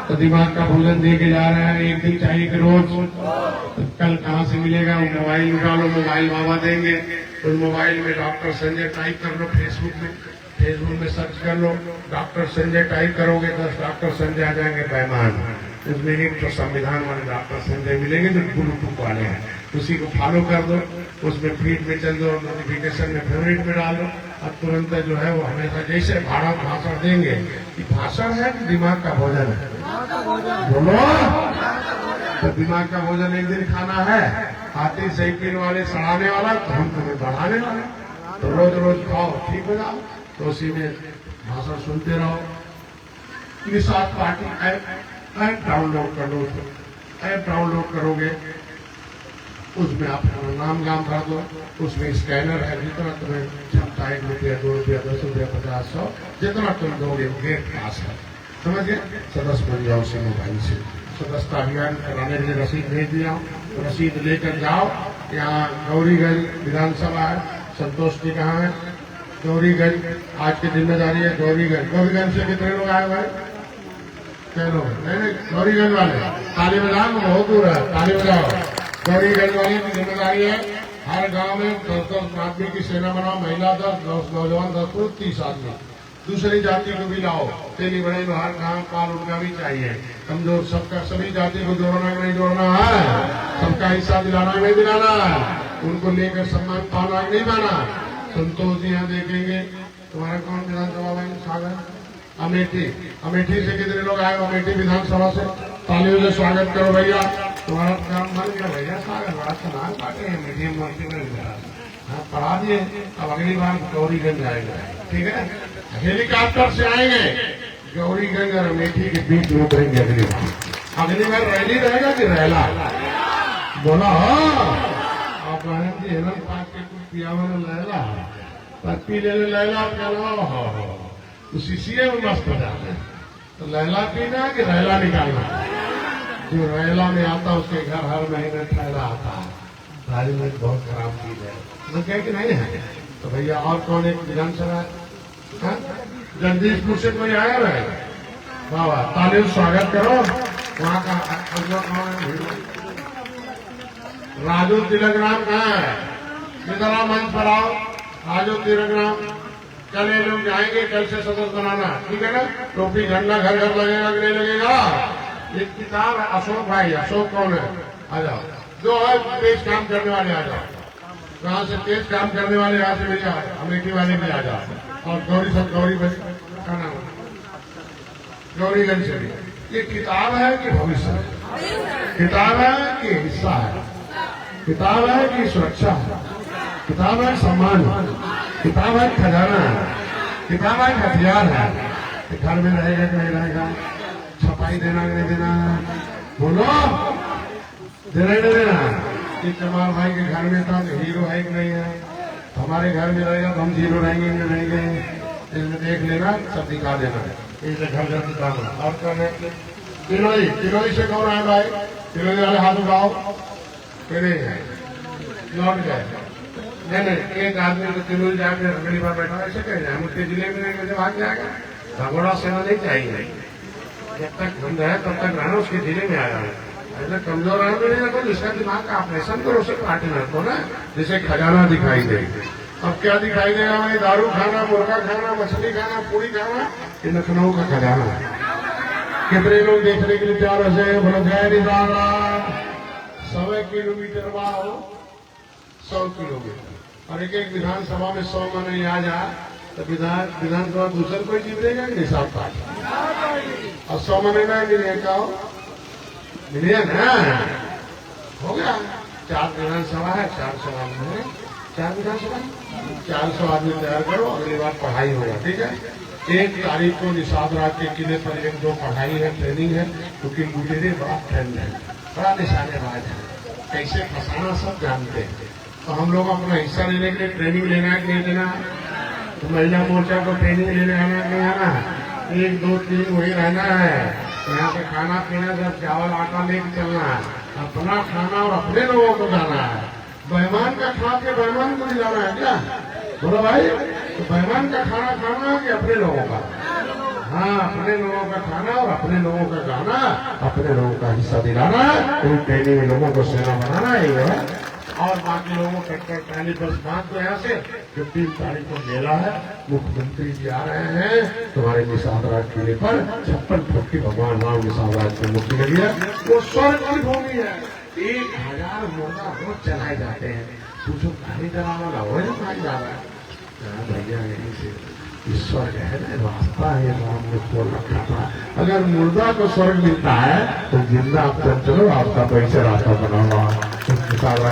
तो दिमाग का भोजन दे के जा रहे हैं, एक दिन चाहिए कि रोज, तो कल कहाँ से मिलेगा, वो मोबाइल निकालो, मोबाइल बाबा देंगे, उस मोबाइल में डॉक्टर संजय टाइप कर लो, फेसबुक में सर्च कर लो, डॉक्टर संजय टाइप करोगे 10 डॉक्टर संजय आ जाएंगे पैमान, उसमें एक तो संविधान वाले डॉक्टर संजय मिलेंगे जो ब्लूटूथ वाले हैं, उसी को फॉलो कर दो, उसमें फीड में चल दो, नोटिफिकेशन में फेवरेट में डाल दो, और तुरंत जो है वो हमेशा जैसे भारत भाषण देंगे कि भाषण है कि दिमाग का भोजन है? बोलो। तो दिमाग का भोजन एक दिन खाना है, हाथी साइकिल वाले सड़ाने वाला, तो हम तुम्हें बढ़ाने वाले। तो रोज रोज खाओ, ठीक हो जाओ। तो उसी में भाषण सुनते रहो। निषाद पार्टी ऐप डाउनलोड कर लो। ऐप डाउनलोड करोगे, उसमें आप नाम भर दो, उसमें स्कैनर है, जितना तुम्हें क्षमता, 1 रुपया 2 रुपया 10 रुपया 50 100 जितना तुम दोगे गेट पास है, समझिए। सदस्य बन जाओ उसी मोबाइल से। सदस्यता अभियान कराने के लिए रसीद भेज दिया, रसीद लेकर जाओ। यहाँ गौरीगंज विधानसभा है, संतोष जी कहाँ है? गौरीगंज। आज की जिम्मेदारी है गौरीगंज। गौरीगंज से कितने लोग आए भाई? क्या लोग? नहीं, गौरीगंज वाले ताली बजाओ, बहुत दूर है, ताली बजाओ। गौरीगंज वाले की जिम्मेदारी है हर गांव में 10-10 आदमी की सेना बनाओ, महिला 10, नौजवान 10 पुरुष 30 आदमी। दूसरी जाति को भी लाओ, तेली बड़े बाहर गांव पाल उनका भी चाहिए। कमजोर सबका, सभी जाति को जोड़ना नहीं जोड़ना है, सबका हिस्सा दिलाना नहीं दिलाना है, उनको लेकर सम्मान पाना नहीं पाना। संतोष जी यहाँ देखेंगे। तुम्हारा कौन विधानसभा में? सागर अमेठी। अमेठी से कितने लोग आए? अमेठी विधानसभा से तालियों से स्वागत करो भैया। तुम्हारा काम बन गया भैया। सागर बड़ा चुनाव पाते हैं, मीडियम मंत्री में पढ़ा दिए। अब अगली बार गौरीगंज आएगा, ठीक है? हेलीकॉप्टर से आएंगे, गौरीगंज और अमेठी के बीच में उतरेंगे। अगली बार रैली रहेगा कि रैला? बोला आप बहन जी हेलन पास के कुछ पिया लैला पी ले लैला तो सीसीए में मस्त हो जाते हैं। तो लैला पीना कि रैला निकालना? जो रैला में आता उसके घर हर महीने ठहरा आता है। राजनीति बहुत खराब चीज है, तो क्या कि नहीं है? तो भैया और कौन एक विधानसभा है? जगदीशपुर से कोई आया रहे? बाबा ताली स्वागत करो। वहाँ का राजू तिलक राम कहाँ है? इधर मंच पर आओ। राजू तिलक राम कल ये लोग जाएंगे, कल से सदस्य बनाना, ठीक है ना? टोपी झंडा घर घर लगेगा कि नहीं लगेगा? एक किताब है अशोक भाई। अशोक कौन है? आ जाओ। जो है तेज काम करने वाले आ जाओ। कहाँ से तेज काम करने वाले? यहाँ से भी जाओ, अमेठी वाले भी आ जाओ। और गौरी सब गौरी का नाम गौरीगंज से भी। ये किताब है कि भविष्य है? किताब है कि हिस्सा है? किताब है कि सुरक्षा है? किताब है सम्मान है? किताब है खजाना है? किताब है हथियार है? घर में रहेगा कि नहीं रहेगा? छपाई देना कि नहीं देना? बोलो, देना ही नहीं देना? कि कमाल भाई के घर में था हीरो है कि नहीं है? हमारे घर में रहेगा तो हम हीरो रहेंगे कि नहीं रहेंगे? इसमें देख लेना, सब दिखा देना। इसे घर घर दिखाना। और कौन है? तिलोई। तिलोई से कौन है भाई? तिलोई वाले हाथ उठाओ। फिर लौट गए। नहीं, एक आदमी तो तिलोई जाकर अगली बार बैठा ऐसे कह जाए मुझके जिले में नहीं, मुझे भाग जाएगा। भगोड़ा सेना नहीं चाहिए। जब तक हम रहे तब तक रहना उसके जिले में आया है। ऐसा कमजोर रहना नहीं रखो, जिसका दिमाग का ऑपरेशन करो उसे पार्टी में रखो ना, जिसे खजाना दिखाई दे। अब क्या दिखाई देगा भाई? दारू खाना, मुर्गा खाना, मछली खाना, पूरी खाना, ये लखनऊ का खजाना है। कितने लोग देखने के लिए तैयार है? बोलो जय निराला। 100 किलोमीटर हो, 100 किलोमीटर और एक विधानसभा में 100 मन नहीं आ जाए तो विधानसभा दूसरा कोई जीत देगा कि नहीं? साफ पार्टी। और 100 मन ना मिले क्या मिलिए ना? हो गया। 4 विधानसभा है, 400 आदमी, 4 विधानसभा, 400 आदमी तैयार करो। अगली बार पढ़ाई होगा, ठीक है? 1 तारीख को निषाद राज के किले पर 1-2 पढ़ाई है, ट्रेनिंग है, क्योंकि गुटेरे बड़ा ट्रेंड है, बड़ा निशानेबाज है, कैसे फंसाना सब जानते हैं। तो हम लोग अपना हिस्सा लेने के लिए ट्रेनिंग लेना है कि नहीं लेना? तो महिला मोर्चा को ट्रेनिंग लेने आना नहीं आना? 1, 2, 3 वही रहना है। यहाँ से खाना पीना सब चावल आटा लेके चलना है, अपना खाना और अपने लोगों को जाना है। बेईमान का खा के बेईमान को दिलाना है क्या? बोलो भाई, तो बेईमान का खाना खाना है कि अपने लोगों का? हाँ, अपने लोगों का खाना और अपने लोगों का गाना, अपने लोगों का हिस्सा दिलाना, उन ट्रेनिंग में लोगों को सेना बनाना है। और बाकी लोगों को पहली बस बात तो यहाँ से 15 तारीख को मेला है, मुख्यमंत्री जी आ रहे हैं तुम्हारे निषाद राज किले पर। 56 फुट की भगवान राम निषाद राज की मूर्ति लगी है, वो स्वर्ग की भूमि है। 1000 मुर्गा रोज चलाए जाते हैं। पूछो खाली जला वाला हो जा रहा है? भैया यहीं से स्वर्ग है ना, रास्ता है, राम ने खोल रखा था। अगर मुर्दा को स्वर्ग मिलता है तो जिंदा आप चलो, आपका पैसे रास्ता बना हुआ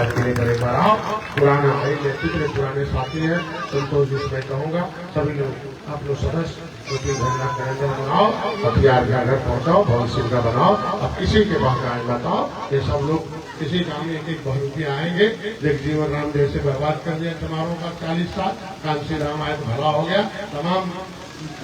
के लिए बड़े बार आओ। पुराना भाई कितने पुराने साथी हैं, उनको जिसमें कहूँगा सभी लोग आप लोग सदस्य घटना कैलेंडर बनाओ, हथियार का घर पहुँचाओ, भविष्य का बनाओ। अब किसी के पास आज बताओ, ये सब लोग किसी काम में एक एक बहुरुपये आएंगे। देख जीवन राम जैसे बर्बाद कर दिया समारोह का 40 साल, कांसी राम आए तो भला हो गया, तमाम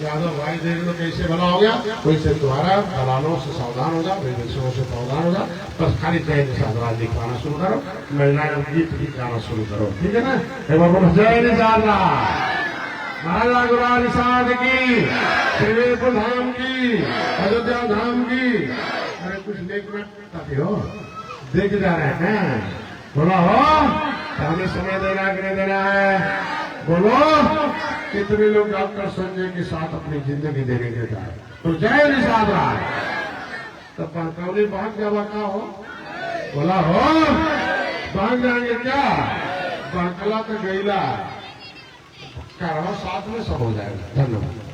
यादव भाई देख लो कैसे भला हो गया। वैसे तुम्हारा दलालों से सावधान हो जा, विदेशियों से सावधान हो जा, बस खाली जय निषाद राज दिखाना शुरू करो, महिलाएं गीत भी गाना शुरू करो, ठीक है ना। जय निषाद महाराजा गुरु निषाद की, श्रीपुर धाम की, अयोध्या धाम की। अरे कुछ लेख हो देख जा रहे हैं, बोला हो हमें समय देना कि नहीं देना है, बोलो कितने लोग डॉक्टर संजय के साथ अपनी जिंदगी देने के चाहे तो जय निषाद राज। तब कौली भाग जावा का हो, बोला हो भाग जाएंगे क्या, बंकला तो गईला करवा साथ में सब हो जाएगा। धन्यवाद।